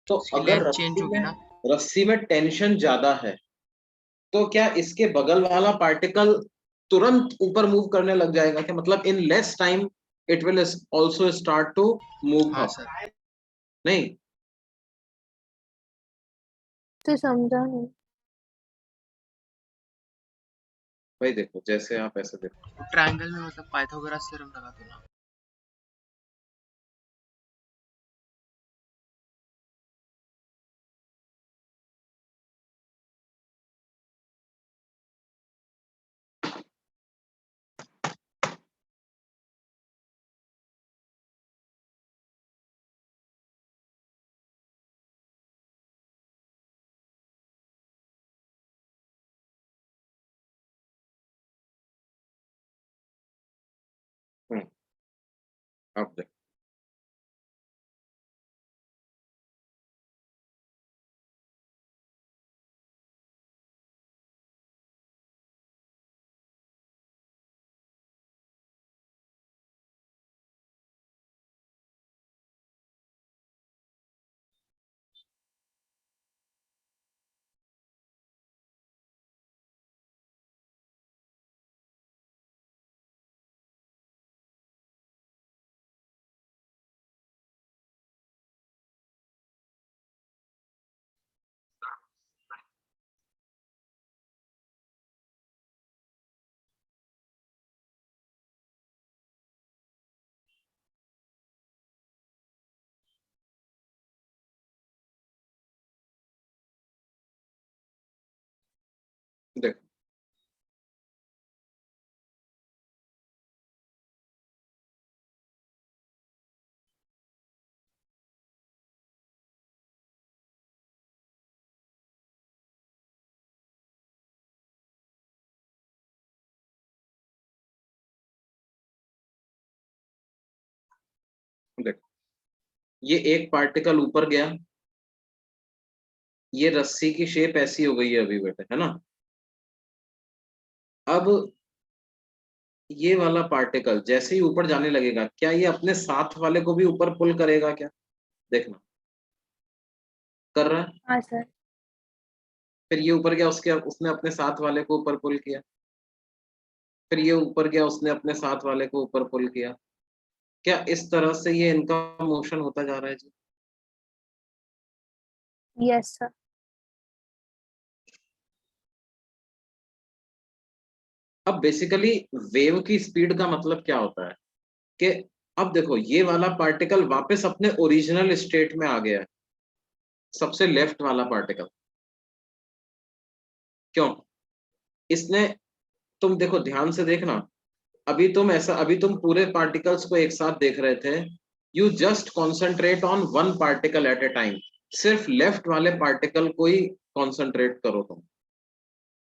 तो उसकी अगर लेंथ चेंज होगी ना। रस्सी में टेंशन ज्यादा है, तो क्या इसके बगल वाला पार्टिकल तुरंत ऊपर मूव करने लग जाएगा क्या? मतलब in less time it will also start to move हाँ अप, सर। नहीं? तो समझा नहीं। भाई देखो, जैसे आप ऐसे देखो, ट्रायंगल में मतलब पाइथागोरस थ्योरम लगा दो ना। आप देखो, देखो, देखो, ये एक पार्टिकल ऊपर गया, ये रस्सी की शेप ऐसी हो गई है अभी बेटे, है ना। अब ये वाला पार्टिकल जैसे ही ऊपर जाने लगेगा, क्या ये अपने साथ वाले को भी ऊपर पुल करेगा क्या? देखना, कर रहा है। हाँ सर। फिर ये ऊपर गया, उसके उसने अपने साथ वाले को ऊपर पुल किया। फिर ये ऊपर गया, उसने अपने साथ वाले को ऊपर पुल किया। क्या इस तरह से ये इनका मोशन होता जा रहा है जी? Yes sir. अब बेसिकली वेव की स्पीड का मतलब क्या होता है कि अब देखो, ये वाला पार्टिकल वापस अपने ओरिजिनल स्टेट में आ गया है, सबसे लेफ्ट वाला पार्टिकल। क्यों? इसने, तुम देखो ध्यान से देखना, अभी तुम पूरे पार्टिकल्स को एक साथ देख रहे थे। You just concentrate on one particle at A time. सिर्फ लेफ्ट वाले पार्टिकल को ही कॉन्सेंट्रेट करो तुम,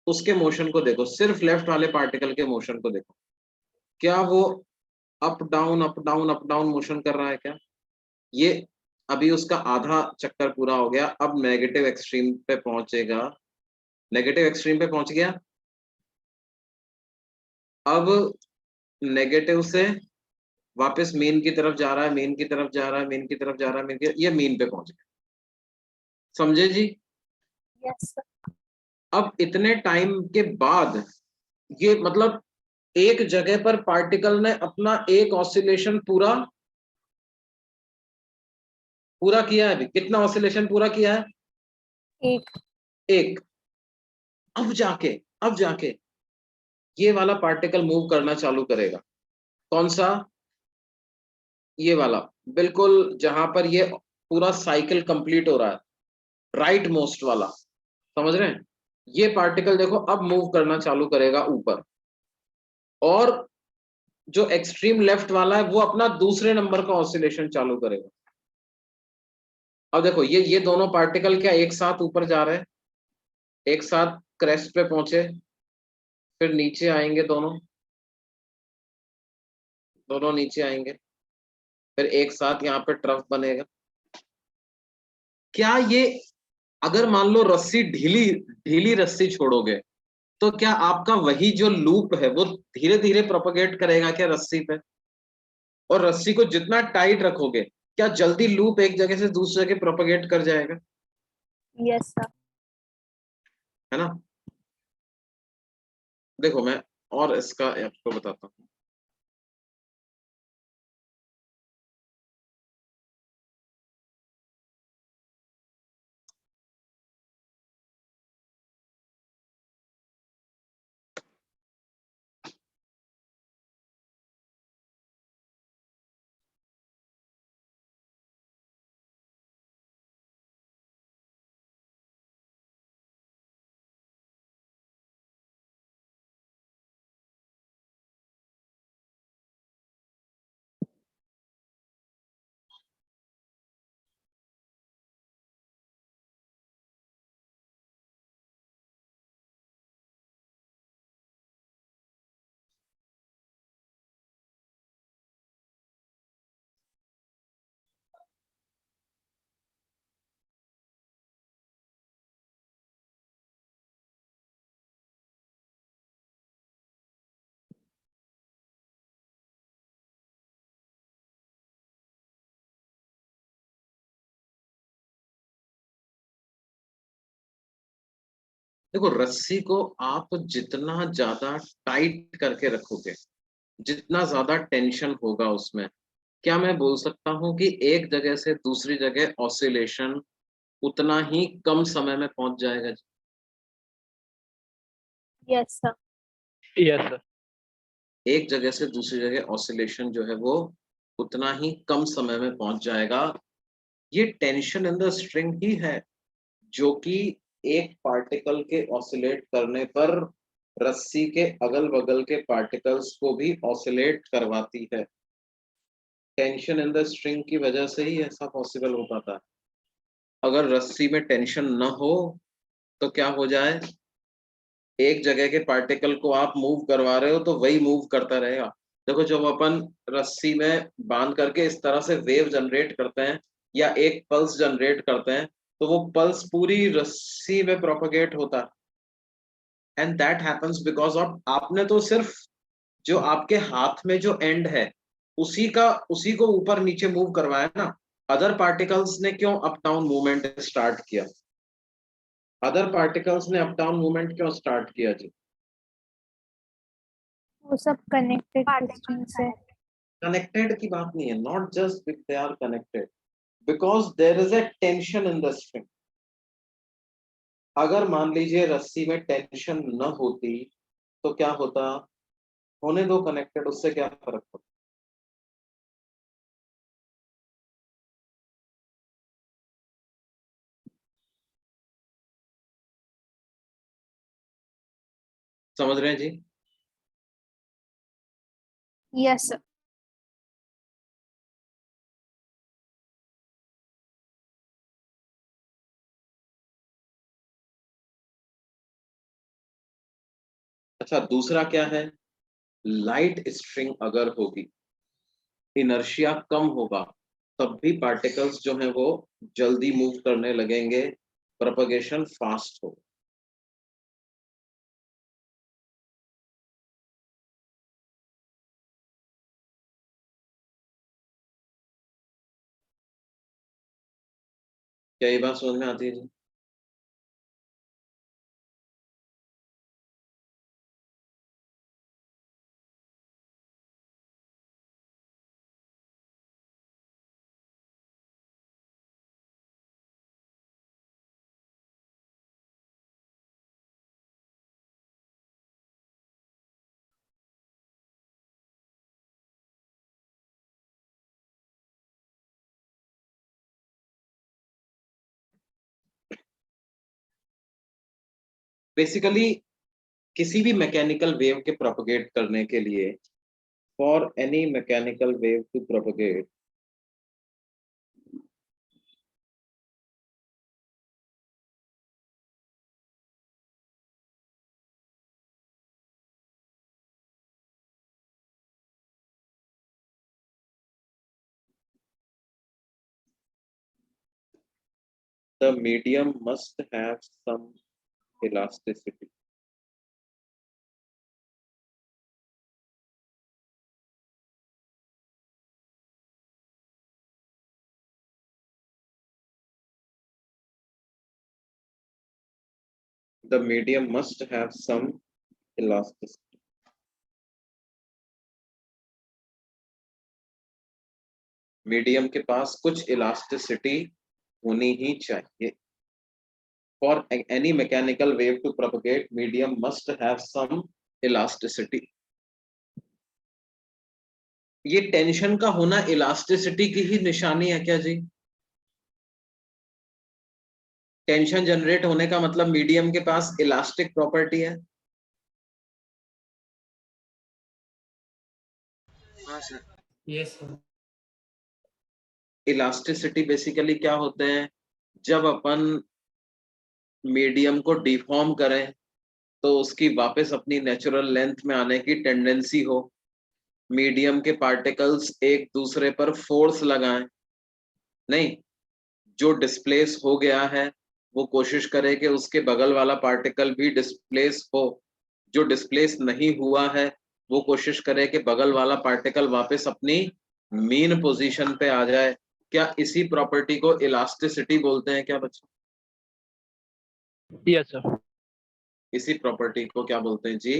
उसके मोशन को देखो, सिर्फ लेफ्ट वाले पार्टिकल के मोशन को देखो। क्या वो up down up down up down motion कर रहा है क्या? ये अभी उसका आधा चक्कर पूरा हो गया, अब नेगेटिव एक्सट्रीम पे पहुंचेगा। नेगेटिव एक्सट्रीम पे पहुंच गया, अब नेगेटिव से वापस मीन की तरफ जा रहा है, मीन की तरफ जा रहा है, मीन की तरफ जा रहा है, ये मीन पे पहुंच गया। समझे जी? Yes sir. अब इतने टाइम के बाद ये मतलब एक जगह पर पार्टिकल ने अपना एक ऑसिलेशन पूरा पूरा किया है। अभी कितना ऑसिलेशन पूरा किया है? एक। एक। अब जाके ये वाला पार्टिकल मूव करना चालू करेगा। कौन सा? ये वाला, बिल्कुल जहां पर ये पूरा साइकिल कंप्लीट हो रहा है, राइट मोस्ट वाला। समझ रहे हैं? ये पार्टिकल देखो अब मूव करना चालू करेगा ऊपर, और जो एक्सट्रीम लेफ्ट वाला है वो अपना दूसरे नंबर का ऑसिलेशन चालू करेगा। अब देखो, ये दोनों पार्टिकल क्या एक साथ ऊपर जा रहे हैं, एक साथ क्रेस्ट पे पहुंचे, फिर नीचे आएंगे दोनों, दोनों नीचे आएंगे, फिर एक साथ यहाँ पे ट्रफ बनेगा। क्या ये, अगर मान लो रस्सी ढीली ढीली रस्सी छोड़ोगे तो क्या आपका वही जो लूप है वो धीरे धीरे प्रोपगेट करेगा क्या रस्सी पे? और रस्सी को जितना टाइट रखोगे क्या जल्दी लूप एक जगह से दूसरी जगह प्रोपगेट कर जाएगा? Yes, sir. है ना? देखो मैं और इसका आपको बताता हूँ। देखो रस्सी को आप जितना ज्यादा टाइट करके रखोगे, जितना ज्यादा टेंशन होगा उसमें, क्या मैं बोल सकता हूँ कि एक जगह से दूसरी जगह ऑसिलेशन उतना ही कम समय में पहुंच जाएगा? Yes, sir. Yes, sir. एक जगह से दूसरी जगह ऑसिलेशन जो है वो उतना ही कम समय में पहुंच जाएगा। ये टेंशन इन द स्ट्रिंग ही है जो कि एक पार्टिकल के ऑसिलेट करने पर रस्सी के अगल बगल के पार्टिकल्स को भी ऑसिलेट करवाती है। टेंशन इन द स्ट्रिंग की वजह से ही ऐसा पॉसिबल हो पाता है। अगर रस्सी में टेंशन न हो तो क्या हो जाए, एक जगह के पार्टिकल को आप मूव करवा रहे हो तो वही मूव करता रहेगा। देखो जब अपन रस्सी में बांध करके इस तरह से वेव जनरेट करते हैं या एक पल्स जनरेट करते हैं तो वो पल्स पूरी रस्सी में प्रोपगेट होता है। And that happens because of आपने तो सिर्फ जो आपके हाथ में जो एंड है उसी को ऊपर नीचे मूव करवाया ना। अदर पार्टिकल्स ने क्यों अप डाउन मूवमेंट स्टार्ट किया? अदर पार्टिकल्स ने अप डाउन मूवमेंट क्यों स्टार्ट किया जी? वो सब connected piston से. कनेक्टेड की बात नहीं है, not just they are connected, because there is a tension in the string. अगर मान लीजिए रस्सी में टेंशन न होती तो क्या होता? होने दो कनेक्टेड, उससे क्या फर्क पड़ता? समझ रहे हैं जी? Yes, sir. अच्छा दूसरा क्या है, लाइट स्ट्रिंग अगर होगी, इनर्शिया कम होगा, तब भी पार्टिकल्स जो हैं वो जल्दी मूव करने लगेंगे, प्रोपगेशन फास्ट हो। क्या ये बात समझ में आती है जी? बेसिकली किसी भी मैकेनिकल वेव के प्रोपगेट करने के लिए, for any mechanical wave to propagate, The medium must have some elasticity. The medium must have some elasticity. Medium के पास कुछ इलास्टिसिटी होनी ही चाहिए. For any mechanical wave to propagate, medium must have some elasticity. ये tension का होना elasticity की ही निशानी है क्या जी? टेंशन जनरेट होने का मतलब मीडियम के पास इलास्टिक प्रॉपर्टी है. हाँ sir. Yes, sir. Elasticity basically क्या होते हैं? जब अपन मीडियम को डिफॉर्म करें तो उसकी वापस अपनी नेचुरल लेंथ में आने की टेंडेंसी हो. मीडियम के पार्टिकल्स एक दूसरे पर फोर्स लगाएं. नहीं, जो डिस्प्लेस हो गया है वो कोशिश करे कि उसके बगल वाला पार्टिकल भी डिस्प्लेस हो. जो डिस्प्लेस नहीं हुआ है वो कोशिश करे कि बगल वाला पार्टिकल वापस अपनी मीन पोजीशन पे आ जाए. क्या इसी प्रॉपर्टी को इलास्टिसिटी बोलते हैं क्या बच्चों? Yes, sir. इसी प्रॉपर्टी को क्या बोलते हैं जी?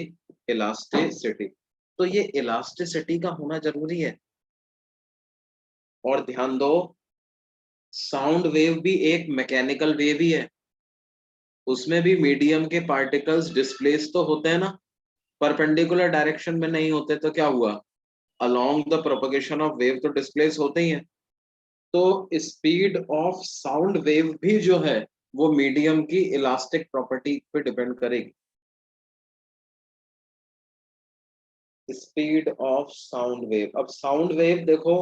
इलास्टिसिटी. तो ये इलास्टिसिटी का होना जरूरी है. और ध्यान दो, साउंड वेव भी एक मैकेनिकल वेव ही है. उसमें भी मीडियम के पार्टिकल्स डिस्प्लेस तो होते हैं ना, परपेंडिकुलर डायरेक्शन में नहीं होते तो क्या हुआ? Along the propagation of wave तो डिस्प्लेस होते ही हैं. तो स्पीड ऑफ साउंड वेव भी जो है वो मीडियम की इलास्टिक प्रॉपर्टी पे डिपेंड करेगी. Speed of sound wave. अब साउंड वेव देखो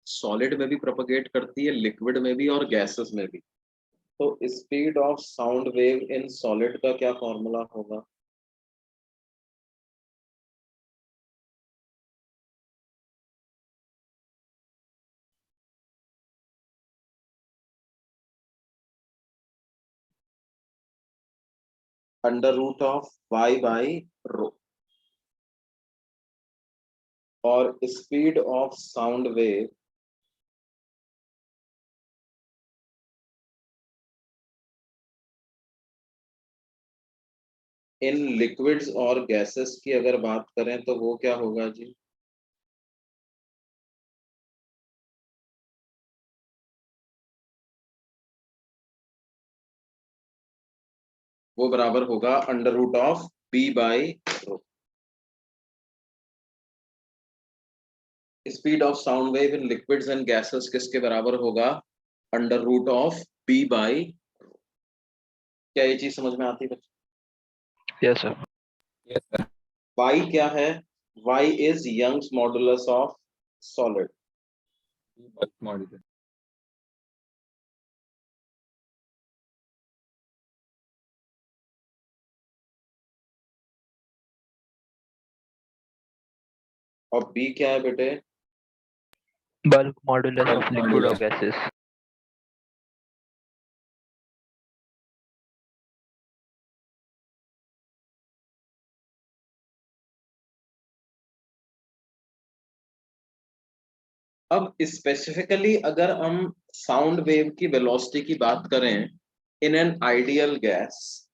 सॉलिड में भी प्रोपगेट करती है, लिक्विड में भी और गैसेस में भी. तो speed of sound wave in solid का क्या फॉर्मूला होगा? Under root of y by rho. और speed of sound wave in liquids और गैसेस की अगर बात करें तो वो क्या होगा जी? वो बराबर होगा under root of b by rho. Speed of sound wave in liquids and gases किसके बराबर होगा? Under root of b by rho. क्या ये चीज समझ में आती है बच्चों? Yes, sir. Yes, sir. y क्या है? y is Young's modulus of solid. Bulk modulus. और b क्या है बेटे? Bulk modulus Bulk of liquid or modulus. gases. अब स्पेसिफिकली अगर हम साउंड वेव की वेलोसिटी की बात करें इन एन आइडियल गैस,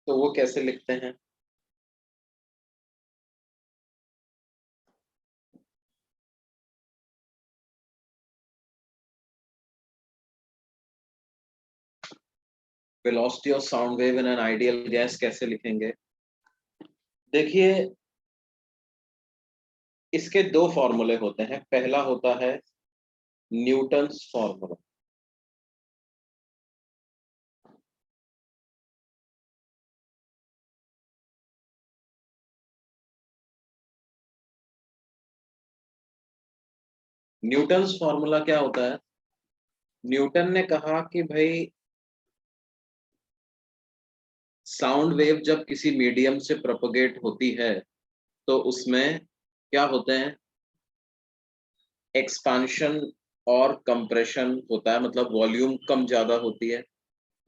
तो वो कैसे लिखते हैं? Velocity of sound wave in an ideal gas कैसे लिखेंगे? देखिए इसके दो फॉर्मूले होते हैं. पहला होता है न्यूटन्स फॉर्मूला. न्यूटन्स फॉर्मूला क्या होता है? न्यूटन ने कहा कि भाई साउंड वेव जब किसी मीडियम से प्रोपगेट होती है तो उसमें क्या होते हैं, एक्सपांशन और कंप्रेशन होता है, मतलब वॉल्यूम कम ज्यादा होती है,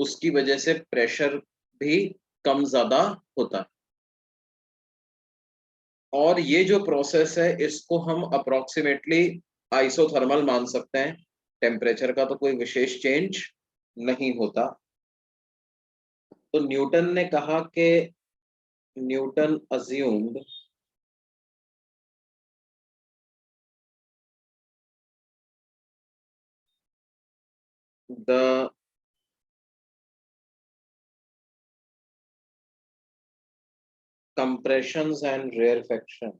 उसकी वजह से प्रेशर भी कम ज्यादा होता है। और ये जो प्रोसेस है इसको हम अप्रोक्सीमेटली आइसोथर्मल मान सकते हैं, टेम्परेचर का तो कोई विशेष चेंज नहीं होता। तो न्यूटन ने कहा कि Newton assumed the compressions and rarefactions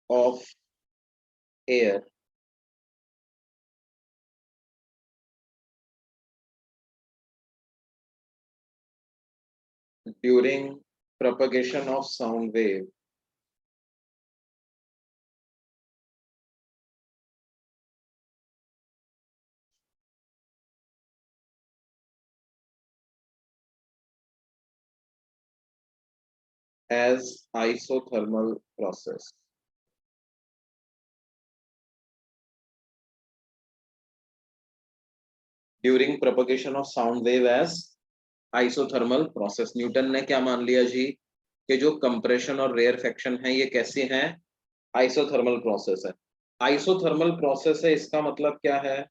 of air during propagation of sound wave as isothermal process. During propagation of sound wave as isothermal process. Newton ने क्या मान लिया जी कि जो कंप्रेशन और रेयरफेक्शन है ये कैसे हैं, आइसोथर्मल प्रोसेस है। आइसोथर्मल प्रोसेस है इसका मतलब क्या है,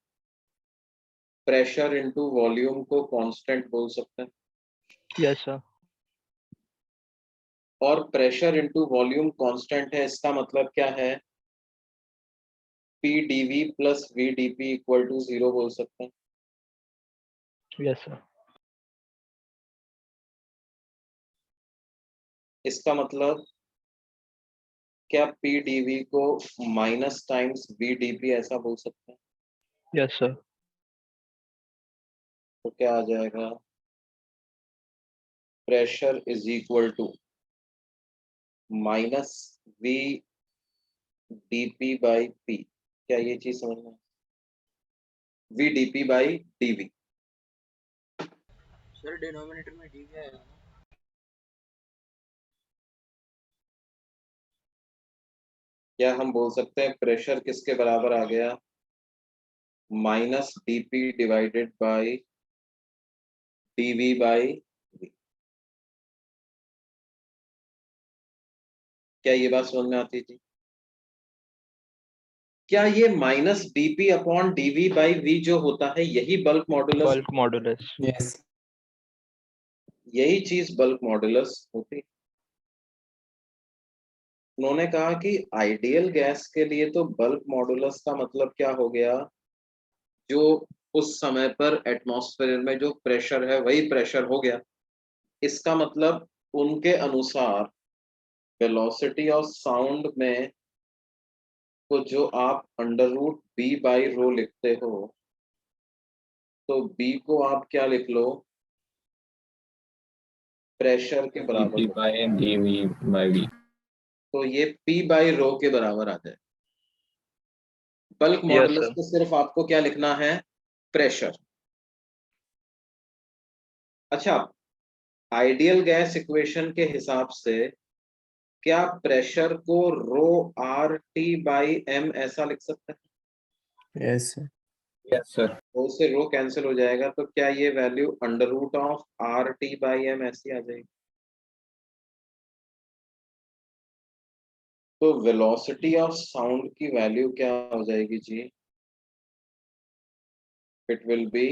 प्रेशर इनटू वॉल्यूम को कांस्टेंट बोल सकते हैं, Yes, sir. और प्रेशर इनटू वॉल्यूम कांस्टेंट है इसका मतलब क्या है, P DV plus V DP equal to 0 बोल सकते हैं। Yes, sir. इसका मतलब क्या पी डीवी को माइनस टाइम्स वी डीपी ऐसा बोल सकते हैं? Yes, sir. तो क्या आ जाएगा, pressure is equal to minus V DP by P. क्या ये चीज समझना है, V DP by D V. Sir denominator में डी क्या है? क्या हम बोल सकते हैं प्रेशर किसके बराबर आ गया, minus D P divided by D V by V. क्या ये बात समझ में आती थी? क्या ये minus D P upon D V by V जो होता है यही bulk modulus, Bulk modulus. Yes. यही चीज बल्क मॉडुलस होती है। उन्होंने कहा कि आइडियल गैस के लिए तो बल्क मॉडुलस का मतलब क्या हो गया, जो उस समय पर एटमॉस्फेयर में जो प्रेशर है वही प्रेशर हो गया। इसका मतलब उनके अनुसार वेलोसिटी ऑफ साउंड में तो जो आप under root B by rho लिखते हो, तो बी को आप क्या लिख लो, प्रेशर के बराबर dp हो, by dv by v. तो ये पी बाई रो के बराबर आ जाए। Bulk Yes, modulus sir. को सिर्फ आपको क्या लिखना है, प्रेशर। अच्छा, आइडियल गैस इक्वेशन के हिसाब से क्या प्रेशर को रो आर टी बाई एम ऐसा लिख सकते हैं? Yes, sir. Yes, sir. तो उससे रो कैंसिल हो जाएगा, तो क्या ये value under root of R T by M ऐसी आ जाएगी? तो वेलोसिटी ऑफ साउंड की वैल्यू क्या हो जाएगी जी, it will be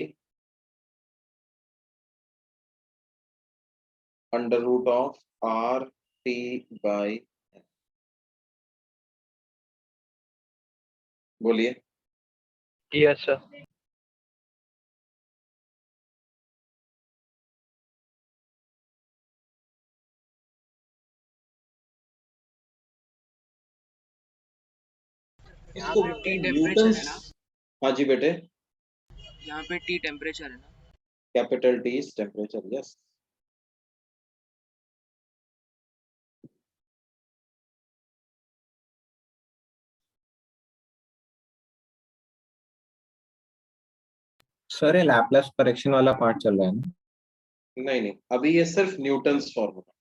under root of R T by, बोलिए। Yes, sir. यहाँ तो पे टी टेम्परेचर न्यूटन, है ना? हाँ जी बेटे, यहाँ पे टी टेम्परेचर है ना? Capital T is temperature, yes. Sir ये लैपलेस करेक्शन वाला पार्ट चल रहा है ना? नहीं नहीं, अभी ये सिर्फ न्यूटन्स फॉर्मूला।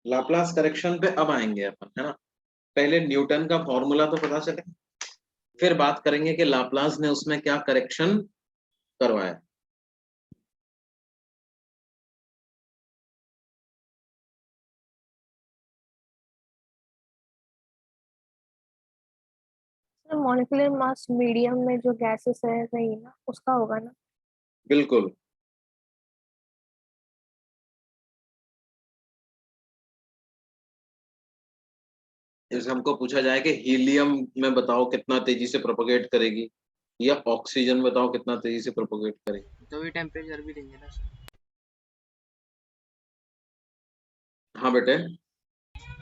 लाप्लास करेक्शन पे अब आएंगे अपन, है ना। पहले न्यूटन का फॉर्मूला तो पता चले, फिर बात करेंगे कि लाप्लास ने उसमें क्या करेक्शन करवाया। मॉलिक्यूलर मास मीडियम में जो गैसेस है वही ना, उसका होगा ना। बिल्कुल। जैसे हमको पूछा जाए कि हीलियम में बताओ कितना तेजी से प्रोपोगेट करेगी, या ऑक्सीजन बताओ कितना तेजी से प्रोपोगेट करेगी। तो भी टेम्परेचर भी देंगे ना सर। हाँ बेटे।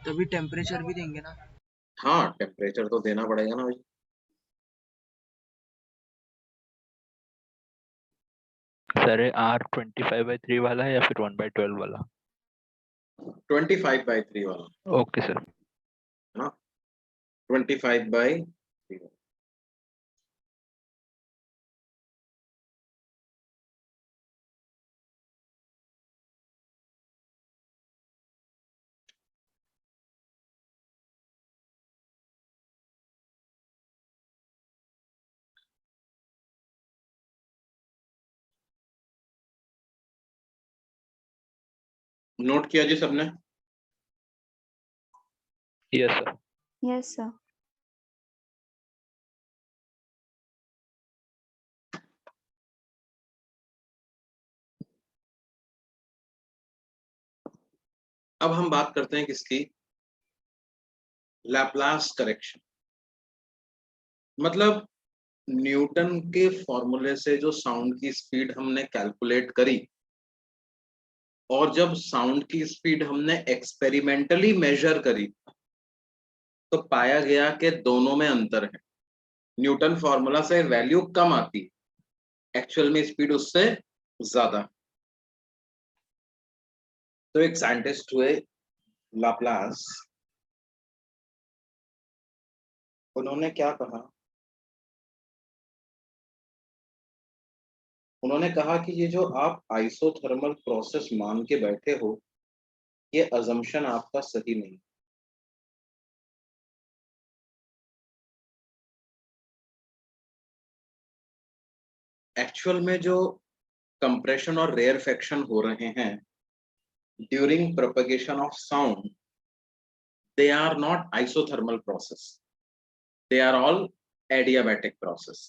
तभी टेम्परेचर भी देंगे ना। हाँ, टेम्परेचर तो देना पड़ेगा ना भाई। सर R25/3 वाला है या फिर 1/12 वाला? 25/3 वाला। Okay sir. है ना, 25/3। नोट किया जी सबने? Yes sir. Yes, sir. अब हम बात करते हैं किसकी, लैप्लास करेक्शन। मतलब न्यूटन के फॉर्मूले से जो साउंड की स्पीड हमने कैलकुलेट करी, और जब साउंड की स्पीड हमने एक्सपेरिमेंटली मेजर करी, तो पाया गया कि दोनों में अंतर है। न्यूटन फॉर्मूला से वैल्यू कम आती है, एक्चुअल में स्पीड उससे ज्यादा। तो एक साइंटिस्ट हुए लाप्लास, उन्होंने क्या कहा, उन्होंने कहा कि ये जो आप आइसोथर्मल प्रोसेस मान के बैठे हो, ये अजम्पशन आपका सही नहीं। एक्चुअल में जो कंप्रेशन और रेयरफेक्शन हो रहे हैं during propagation of sound, they are not isothermal process, they are all adiabatic process।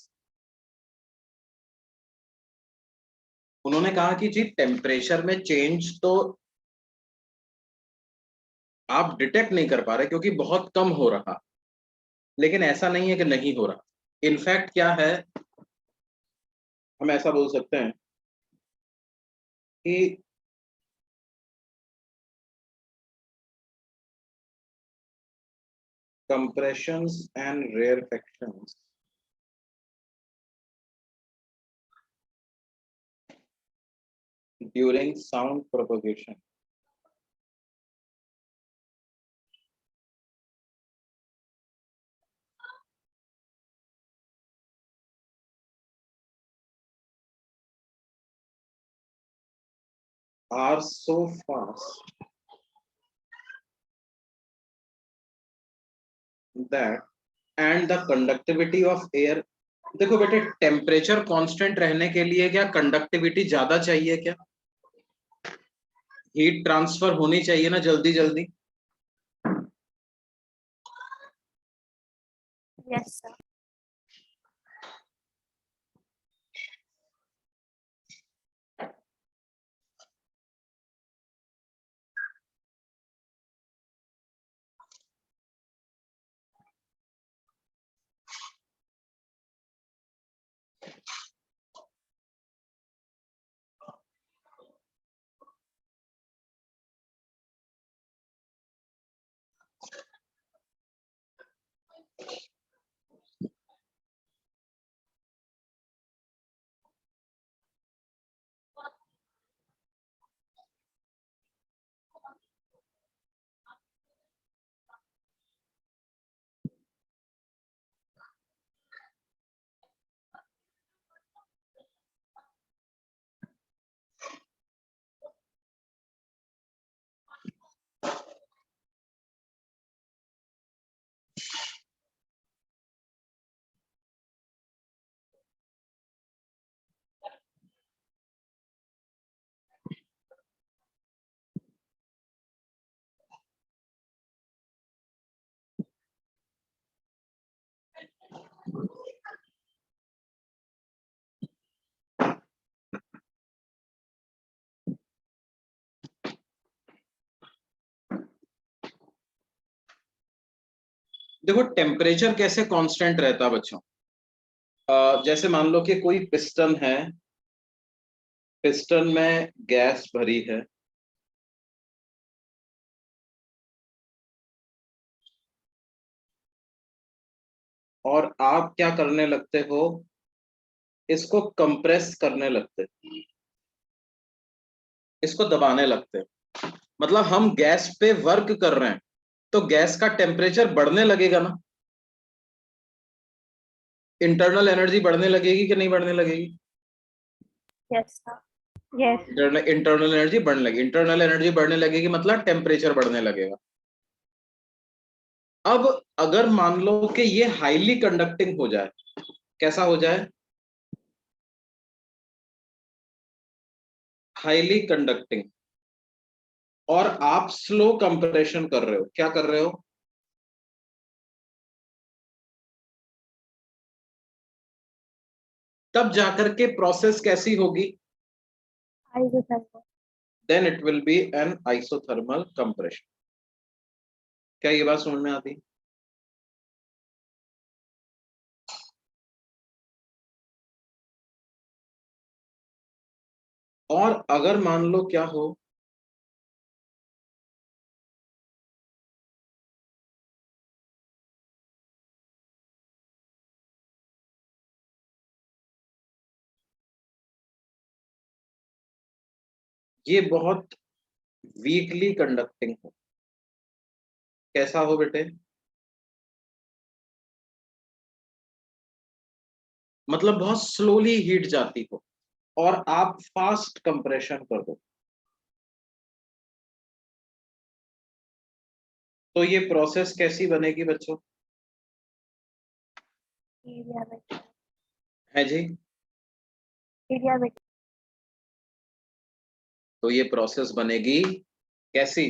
उन्होंने कहा कि जी टेम्परेचर में चेंज तो आप डिटेक्ट नहीं कर पा रहे क्योंकि बहुत कम हो रहा, लेकिन ऐसा नहीं है कि नहीं हो रहा। इनफैक्ट क्या है, हम ऐसा बोल सकते हैं कि compressions and rarefactions during sound propagation are so fast that and the conductivity of air। देखो बेटे, टेम्परेचर कांस्टेंट रहने के लिए क्या कंडक्टिविटी ज्यादा चाहिए क्या? हीट ट्रांसफर होनी चाहिए ना जल्दी जल्दी। Yes sir. देखो टेम्परेचर कैसे कांस्टेंट रहता है बच्चों। जैसे मान लो कि कोई पिस्टन है, पिस्टन में गैस भरी है, और आप क्या करने लगते हो, इसको कंप्रेस करने लगते, इसको दबाने लगते, मतलब हम गैस पे वर्क कर रहे हैं, तो गैस का टेम्परेचर बढ़ने लगेगा ना, इंटरनल एनर्जी बढ़ने लगेगी कि नहीं बढ़ने लगेगी? Yes sir, yes. Internal energy बढ़ने लगेगी, इंटरनल एनर्जी बढ़ने लगेगी मतलब टेम्परेचर बढ़ने लगेगा। अब अगर मान लो कि ये हाईली कंडक्टिंग हो जाए, कैसा हो जाए? हाईली कंडक्टिंग, और आप स्लो कंप्रेशन कर रहे हो, क्या कर रहे हो? तब जाकर के प्रोसेस कैसी होगी? Isothermal. Then it will be an isothermal compression. क्या ये बात समझ में आती? और अगर मान लो क्या हो, ये बहुत वीकली कंडक्टिंग हो, कैसा हो बेटे? मतलब बहुत स्लोली हीट जाती हो, और आप फास्ट कंप्रेशन कर दो, तो ये प्रोसेस कैसी बनेगी बच्चों? है जी। तो ये प्रोसेस बनेगी कैसी?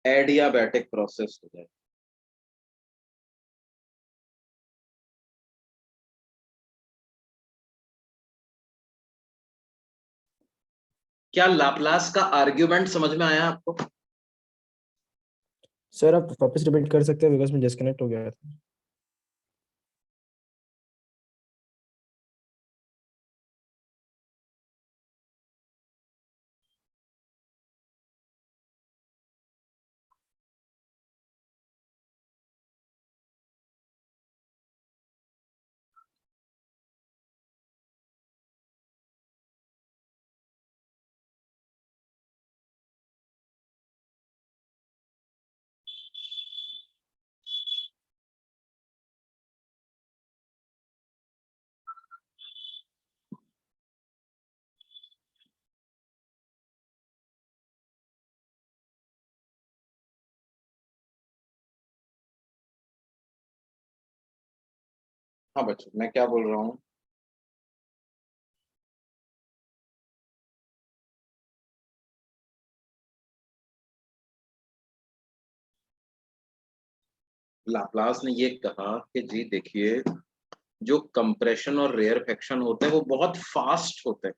एडियाबैटिक प्रोसेस हो जाए। क्या लाप्लास का आर्ग्यूमेंट समझ में आया आपको? सर आप वापस रिपीट कर सकते हैं बिकॉज मैं डिस्कनेक्ट हो गया था। हाँ बच्चों, मैं क्या बोल रहा हूँ, लाप्लास ने ये कहा कि जी देखिए, जो कंप्रेशन और रेयरफेक्शन होते हैं वो बहुत फास्ट होते हैं।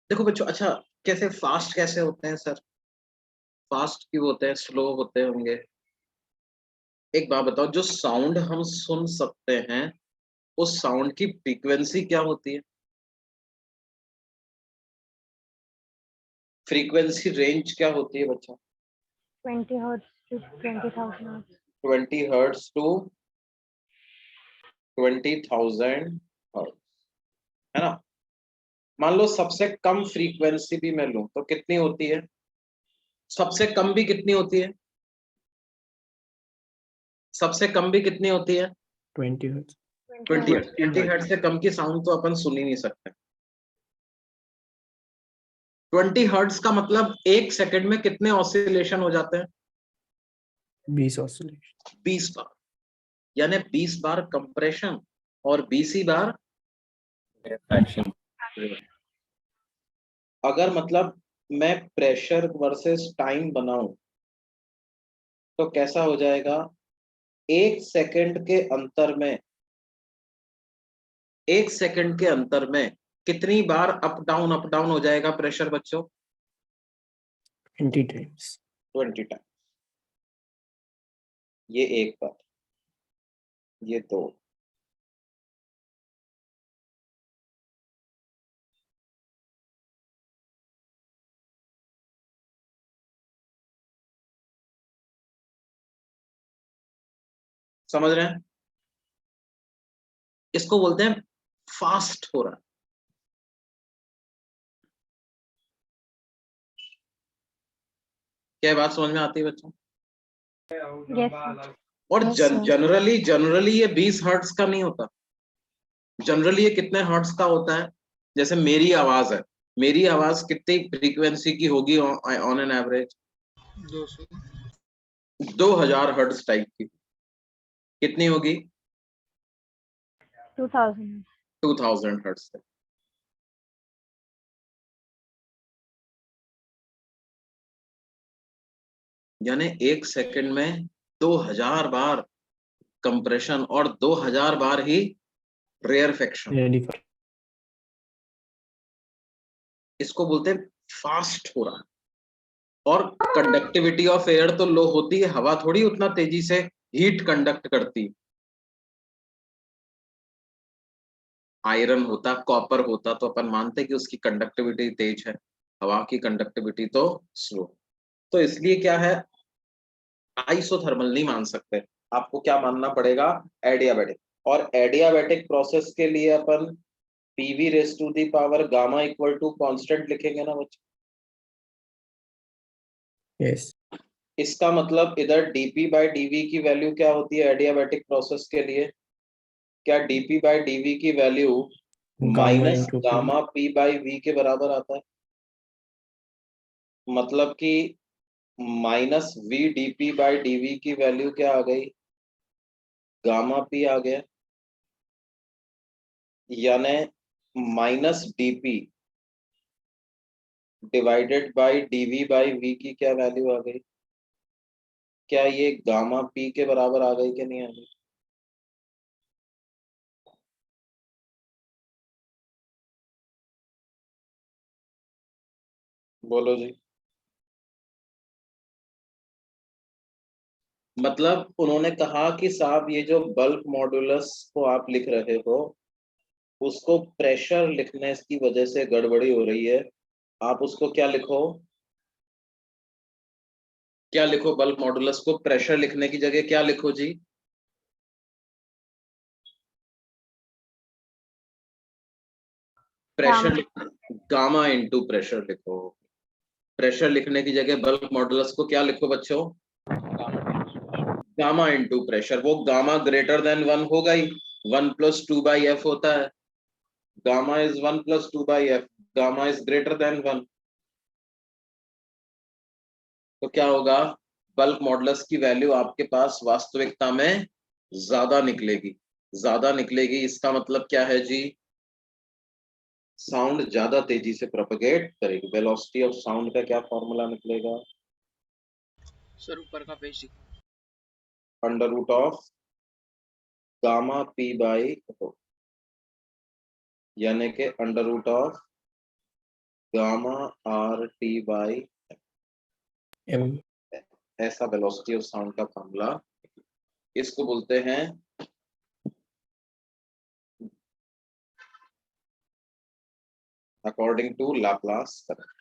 देखो बच्चों, अच्छा कैसे फास्ट कैसे होते हैं सर? फास्ट क्यों होते हैं, स्लो होते होंगे? एक बात बताओ, जो साउंड हम सुन सकते हैं उस साउंड की फ्रीक्वेंसी क्या होती है? फ्रीक्वेंसी रेंज क्या होती है बच्चा? 20 hertz to 20,000 hertz. 20 hertz to 20,000 hertz, है ना? मान लो सबसे कम फ्रीक्वेंसी भी मैं लूं तो कितनी होती है? सबसे कम भी कितनी होती है? सबसे कम भी कितनी होती है? 20 हर्ट्ज। 20 हर्ट्ज से कम की साउंड तो अपन सुन ही नहीं सकते। 20 हर्ट्ज का मतलब एक सेकंड में कितने ऑसिलेशन हो जाते हैं? 20 ऑसिलेशन। 20 बार, यानी 20 बार कंप्रेशन और 20 ही बार फ्रैक्शन। अगर मतलब मैं प्रेशर वर्सेस टाइम बनाऊं तो कैसा हो जाएगा? एक सेकंड के अंतर में कितनी बार अप डाउन हो जाएगा प्रेशर बच्चों? 20 times. 20 टाइम। ये एक बार, ये दो, समझ रहे हैं? इसको बोलते हैं फास्ट हो रहा है। क्या बात समझ में आती है बच्चों? Yes, sir. और Yes, sir. जनरली ये 20 हर्ट्ज का नहीं होता। जनरली ये कितने हर्ट्ज का होता है? जैसे मेरी आवाज है, मेरी आवाज कितनी फ्रीक्वेंसी की होगी on an average? 200 2000 hertz type की। कितनी होगी? 2000. 2000 हर्ट्ज तक। यानी एक सेकंड में 2000 बार कंप्रेशन और 2000 बार ही रेयरफेक्शन। Ready for इसको बोलते हैं फास्ट हो रहा है। और कंडक्टिविटी ऑफ एयर तो लो होती है, हवा थोड़ी उतना तेजी से हीट कंडक्ट करती। आयरन होता, कॉपर होता तो अपन मानते कि उसकी कंडक्टिविटी तेज है, हवा की कंडक्टिविटी तो स्लो। तो इसलिए क्या है, आइसोथर्मल नहीं मान सकते, आपको क्या मानना पड़ेगा? एडियाबैटिक। और एडियाबैटिक प्रोसेस के लिए अपन PV raise to the power gamma equal to constant लिखेंगे ना बच्चे? yes. इसका मतलब इधर डीपी बाय डीवी की वैल्यू क्या होती है एडियाबैटिक प्रोसेस के लिए? क्या डीपी बाय डीवी की value Gamma minus into P. Gamma P by V के बराबर आता है? मतलब कि minus V DP by DV की वैल्यू क्या आ गई? गामा पी आ गया। यानी minus D P divided by D V by V की क्या वैल्यू आ गई? क्या ये गामा पी के बराबर आ गई कि नहीं आ गई? बोलो जी। मतलब उन्होंने कहा कि साहब ये जो बल्क मॉड्यूलस को आप लिख रहे हो उसको प्रेशर लिखने की वजह से गड़बड़ी हो रही है, आप उसको क्या लिखो? क्या लिखो? बल्क मॉड्यूलस को प्रेशर लिखने की जगह क्या लिखो जी? प्रेशर गामा इंटू प्रेशर लिखो। प्रेशर लिखने की जगह बल्क मॉडुलस को क्या लिखो बच्चों? Gamma into pressure. वो गामा ग्रेटर देन 1 होगा ही, 1+2/f होता है। Gamma is 1+2/f, gamma is greater than 1। तो क्या होगा? बल्क मॉडुलस की वैल्यू आपके पास वास्तविकता में ज्यादा निकलेगी। ज्यादा निकलेगी इसका मतलब क्या है जी? साउंड ज्यादा तेजी से प्रोपेगेट करेगी। वेलोसिटी ऑफ साउंड का क्या फॉर्मूला निकलेगा? सर ऊपर का page under root of gamma P by, यानी कि under root of gamma R T by M. ऐसा वेलोसिटी ऑफ साउंड का फॉर्मूला। इसको बोलते हैं according to Laplace current.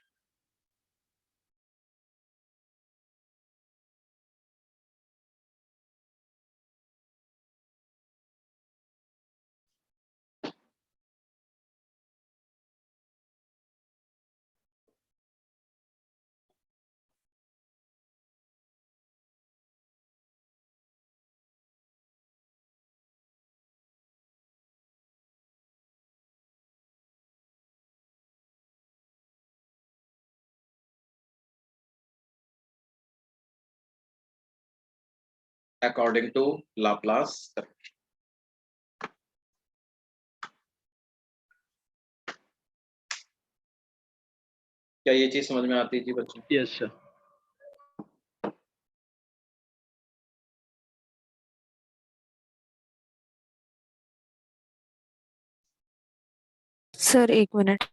According to Laplace current. क्या ये चीज समझ में आती है जी बच्चों? Yes sir. Sir 1 minute.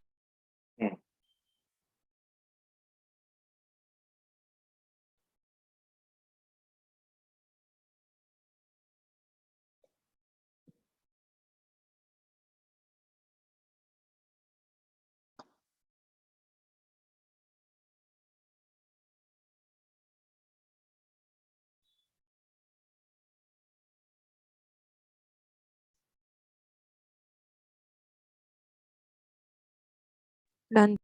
Done.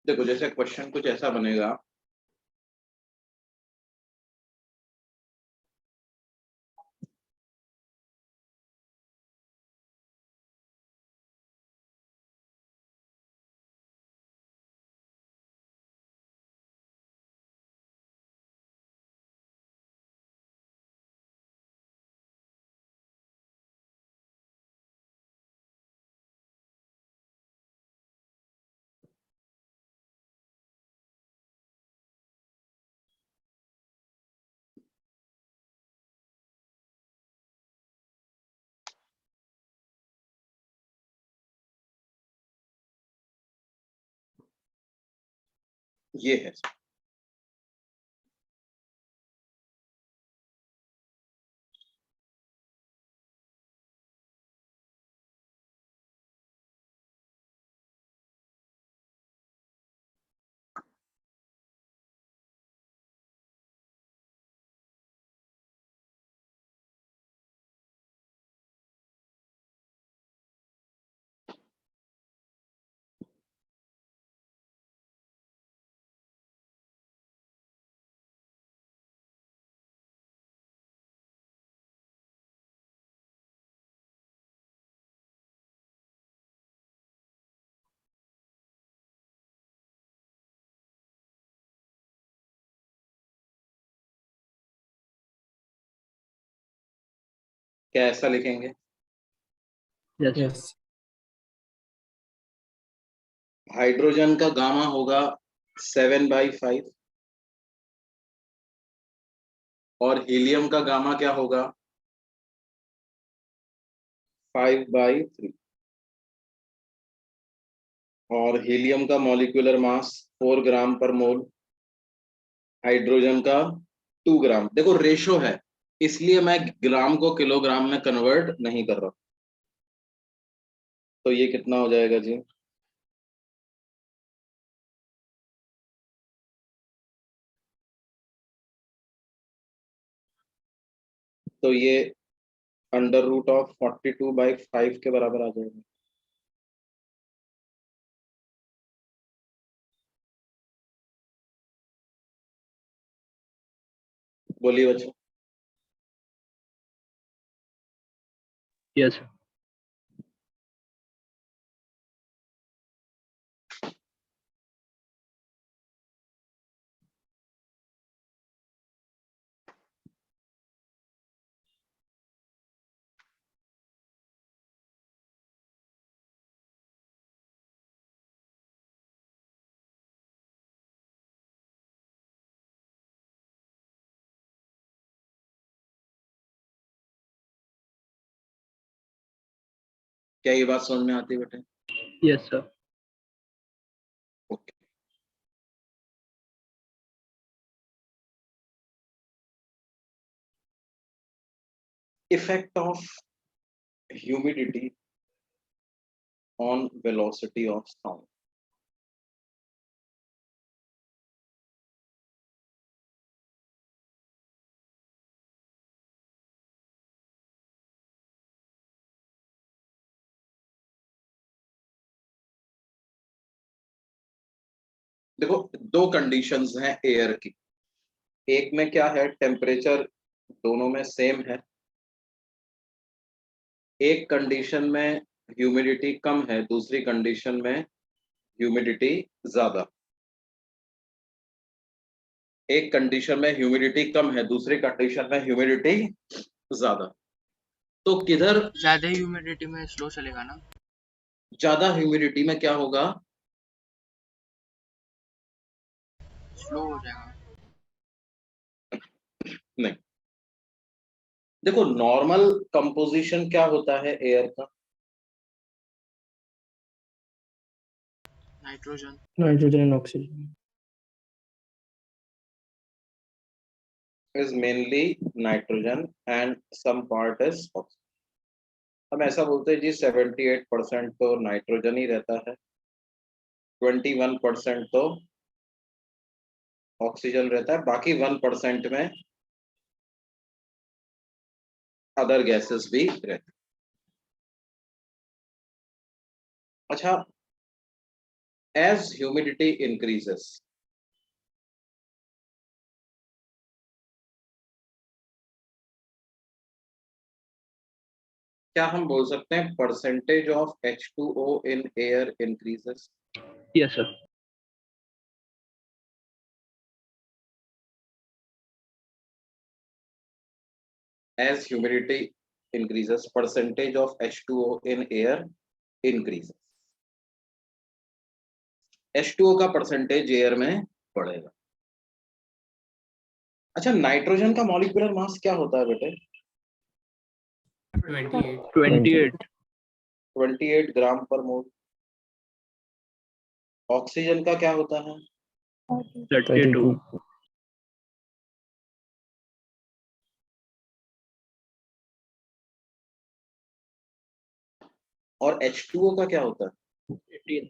देखो जैसे क्वेश्चन कुछ ऐसा बनेगा, ये है क्या, ऐसा लिखेंगे? Yes. Yes. हाइड्रोजन का गामा होगा 7/5 और हीलियम का गामा क्या होगा 5/3 और हीलियम का मॉलिक्यूलर मास 4 ग्राम पर मोल, हाइड्रोजन का 2 ग्राम। देखो रेशो है इसलिए मैं ग्राम को किलोग्राम में कन्वर्ट नहीं कर रहा। तो ये कितना हो जाएगा जी? तो ये √42/5 के बराबर आ जाएगा। बोलिए बच्चों। Yes. Sir. क्या ये बात समझ में आती है बेटे? Yes, sir. Okay. Effect of humidity on velocity of sound. देखो दो कंडीशंस हैं एयर की, एक में क्या है टेम्परेचर दोनों में सेम है, एक कंडीशन में ह्यूमिडिटी कम है, दूसरी कंडीशन में ह्यूमिडिटी ज्यादा। एक कंडीशन में ह्यूमिडिटी कम है, दूसरी कंडीशन में ह्यूमिडिटी ज्यादा। तो किधर ज्यादा ह्यूमिडिटी में स्लो चलेगा ना? ज्यादा ह्यूमिडिटी में क्या होगा? स्लो हो जाएगा। नहीं, देखो नॉर्मल कंपोजिशन क्या होता है एयर का? Nitrogen. Nitrogen and oxygen. Is mainly nitrogen and some part is oxygen. हम ऐसा बोलते हैं जी 78% तो नाइट्रोजन ही रहता है, 21% तो ऑक्सीजन रहता है, बाकी 1% में अदर गैसेस भी रहते हैं। अच्छा, एज ह्यूमिडिटी इंक्रीजेस, क्या हम बोल सकते हैं percentage of H2O in air increases? Yes, sir. As humidity increases, percentage of H2O in air increases. H2O का परसेंटेज एयर में बढ़ेगा। अच्छा, नाइट्रोजन का मॉलिक्यूलर मास क्या होता है बेटे? 28. 28. 28 ग्राम पर मोल। ऑक्सीजन का क्या होता है? 32. और H2O का क्या होता है? 18.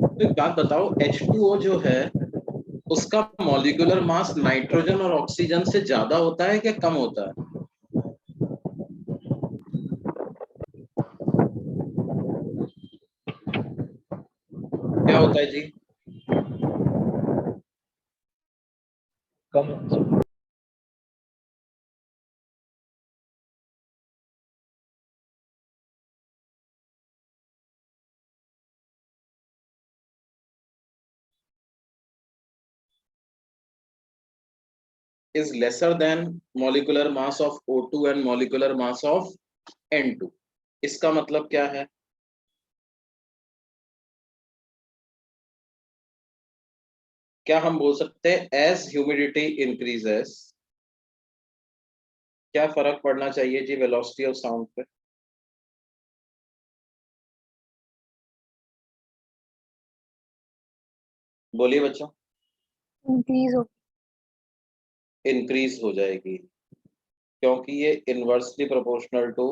तो एक बात बताओ, H2O जो है उसका मॉलिक्यूलर मास नाइट्रोजन और ऑक्सीजन से ज्यादा होता है क्या कम होता है? क्या होता है जी? कम answer. Is lesser than molecular mass of O2 and molecular mass of N2. इसका मतलब क्या है? क्या हम बोल सकते हैं एज ह्यूमिडिटी इंक्रीजेस क्या फर्क पड़ना चाहिए जी वेलोसिटी ऑफ साउंड पे? बोलिए बच्चों। इंक्रीज हो इंक्रीज हो जाएगी, क्योंकि ये inversely proportional to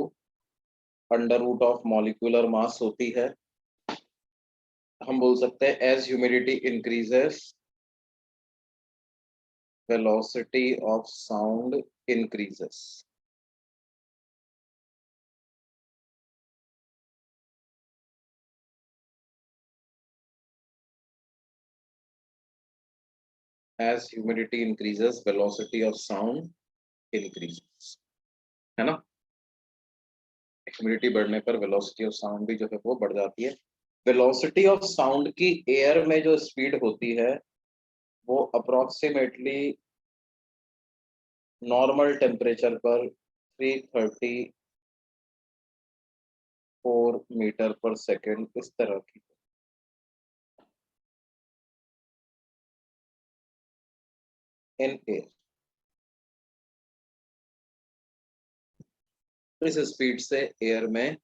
under root of molecular mass होती है। हम बोल सकते हैं as humidity increases velocity of sound increases. As humidity increases, velocity of sound increases, है ना? ह्यूमिडिटी बढ़ने पर वेलोसिटी ऑफ साउंड भी जो है वो बढ़ जाती है। वेलोसिटी ऑफ साउंड की एयर में जो स्पीड होती है वो अप्रोक्सीमेटली नॉर्मल टेम्परेचर पर 334 मीटर पर सेकेंड इस तरह की इन एयर। इस स्पीड से एयर में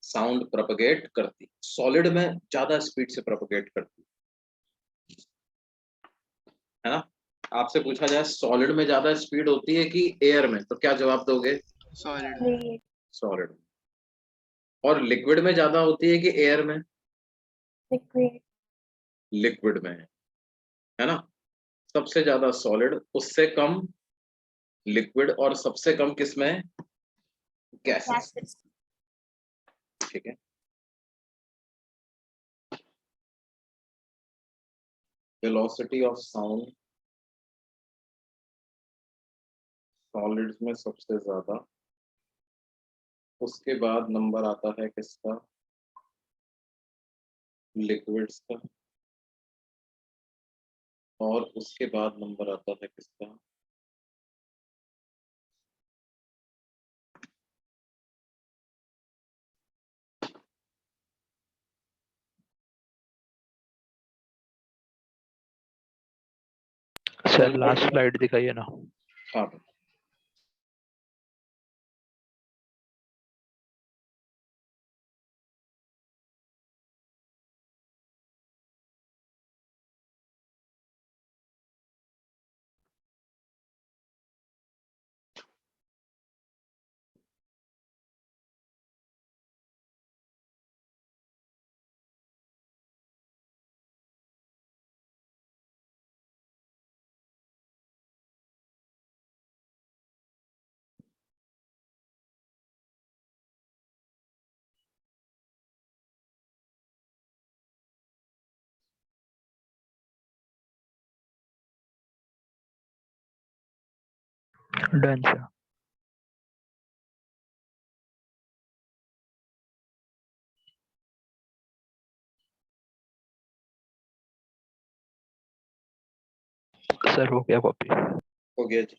साउंड प्रोपगेट करती, सॉलिड में ज्यादा स्पीड से प्रोपगेट करती है ना? आपसे पूछा जाए सॉलिड में ज्यादा स्पीड होती है कि एयर में, तो क्या जवाब दोगे? सॉलिड। रही सॉलिड। और लिक्विड में ज्यादा होती है कि एयर में? लिक्विड लिक्विड में है ना? सबसे ज्यादा सॉलिड, उससे कम लिक्विड, और सबसे कम किसमें? गैसेस। गैसेस ठीक है। वेलोसिटी ऑफ साउंड सॉलिड्स में सबसे ज्यादा, उसके बाद नंबर आता है किसका? लिक्विड्स का, और उसके बाद नंबर आता है किसका? सर लास्ट स्लाइड दिखाइए ना। हाँ डन सर। सर हो गया कॉपी। हो गया जी।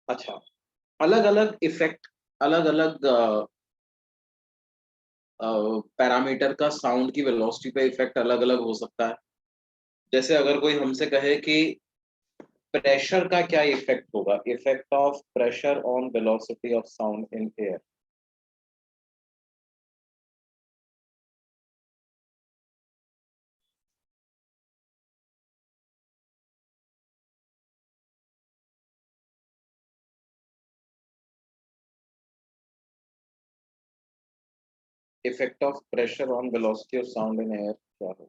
अच्छा, अलग अलग इफेक्ट, अलग अलग पैरामीटर का साउंड की वेलोसिटी पे इफेक्ट अलग अलग हो सकता है। जैसे अगर कोई हमसे कहे कि प्रेशर का क्या इफेक्ट होगा, effect of pressure on velocity of sound in air. Effect of pressure on velocity of sound in air क्या होगा?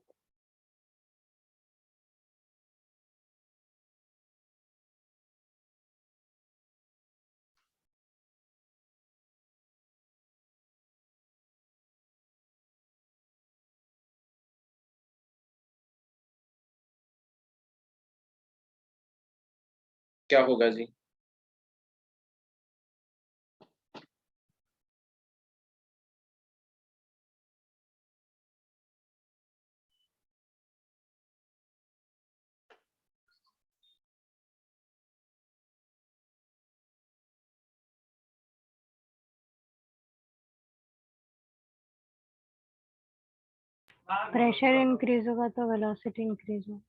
क्या होगा जी? प्रेशर इंक्रीज होगा तो वेलोसिटी इंक्रीज होगा।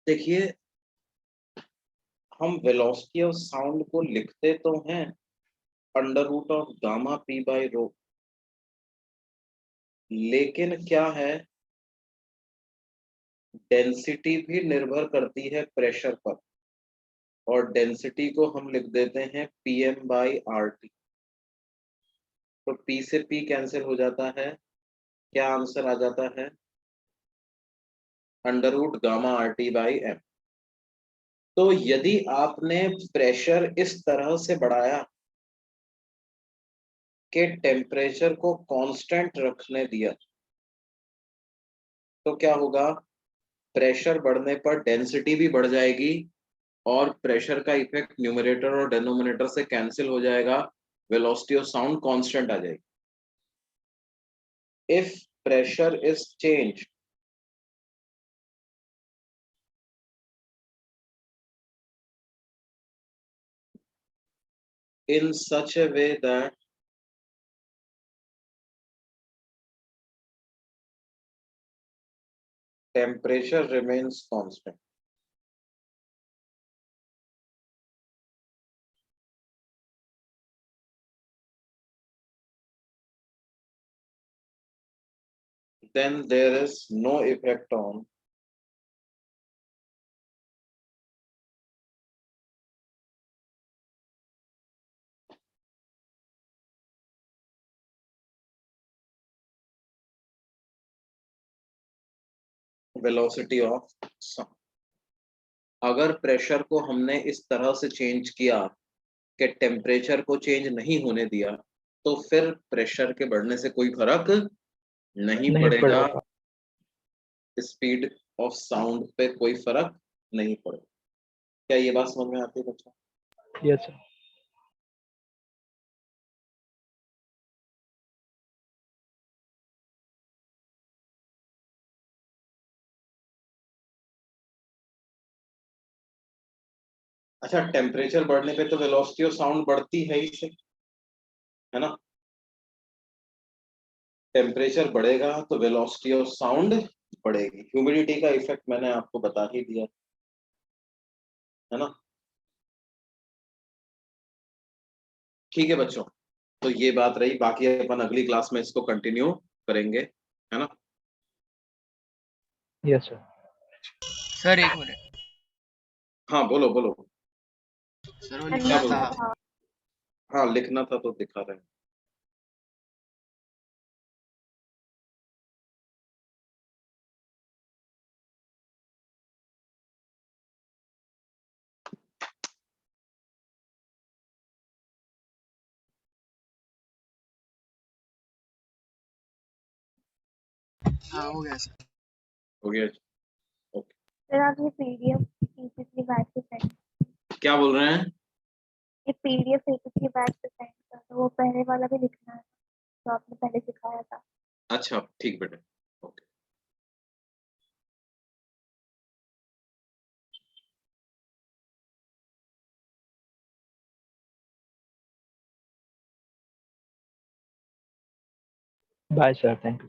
देखिए, हम वेलोसिटी ऑफ साउंड को लिखते तो हैं under root of gamma P by rho, लेकिन क्या है, डेंसिटी भी निर्भर करती है प्रेशर पर, और डेंसिटी को हम लिख देते हैं पीएम बाई आर टी। तो पी से पी कैंसिल हो जाता है, क्या आंसर आ जाता है? Under root gamma R T by M. तो यदि आपने प्रेशर इस तरह से बढ़ाया कि टेम्परेचर को कांस्टेंट रखने दिया, तो क्या होगा? प्रेशर बढ़ने पर डेंसिटी भी बढ़ जाएगी और प्रेशर का इफेक्ट न्यूमरेटर और डेनोमिनेटर से कैंसिल हो जाएगा, वेलोसिटी ऑफ साउंड कांस्टेंट आ जाएगी। If pressure is change in such a way that temperature remains constant, then there is no effect on velocity of sound। अगर प्रेशर को हमने इस तरह से चेंज किया कि टेम्परेचर को चेंज नहीं होने दिया, तो फिर प्रेशर के बढ़ने से कोई फर्क नहीं नहीं पड़ेगा, पड़ेगा। स्पीड ऑफ साउंड पे कोई फर्क नहीं पड़ेगा। क्या ये बात समझ में आती है बच्चों? Yes sir. अच्छा, टेम्परेचर बढ़ने पे तो वेलोसिटी ऑफ साउंड बढ़ती है ही से, है ना? टेम्परेचर बढ़ेगा तो वेलोसिटी ऑफ साउंड बढ़ेगी। ह्यूमिडिटी का इफेक्ट मैंने आपको बता ही दिया, है ना? ठीक है बच्चों, तो ये बात रही, बाकी अपन अगली क्लास में इसको कंटिन्यू करेंगे, है ना? Yes sir. सर एक मिनट, हाँ बोलो बोलो। सर वो And लिखना बोल था। रहे हाँ लिखना था तो दिखा रहे हैं। हाँ हो गया सर। हो गया। फिर आप ये पीडीएफ इसी बैच पे सेंड, क्या बोल रहे हैं? ये पीडीएफ इसी बैच पे सेंड कर दो, वो पहले वाला भी लिखना है जो आपने पहले सिखाया था। अच्छा ठीक बेटे, okay. Bye sir, thank you.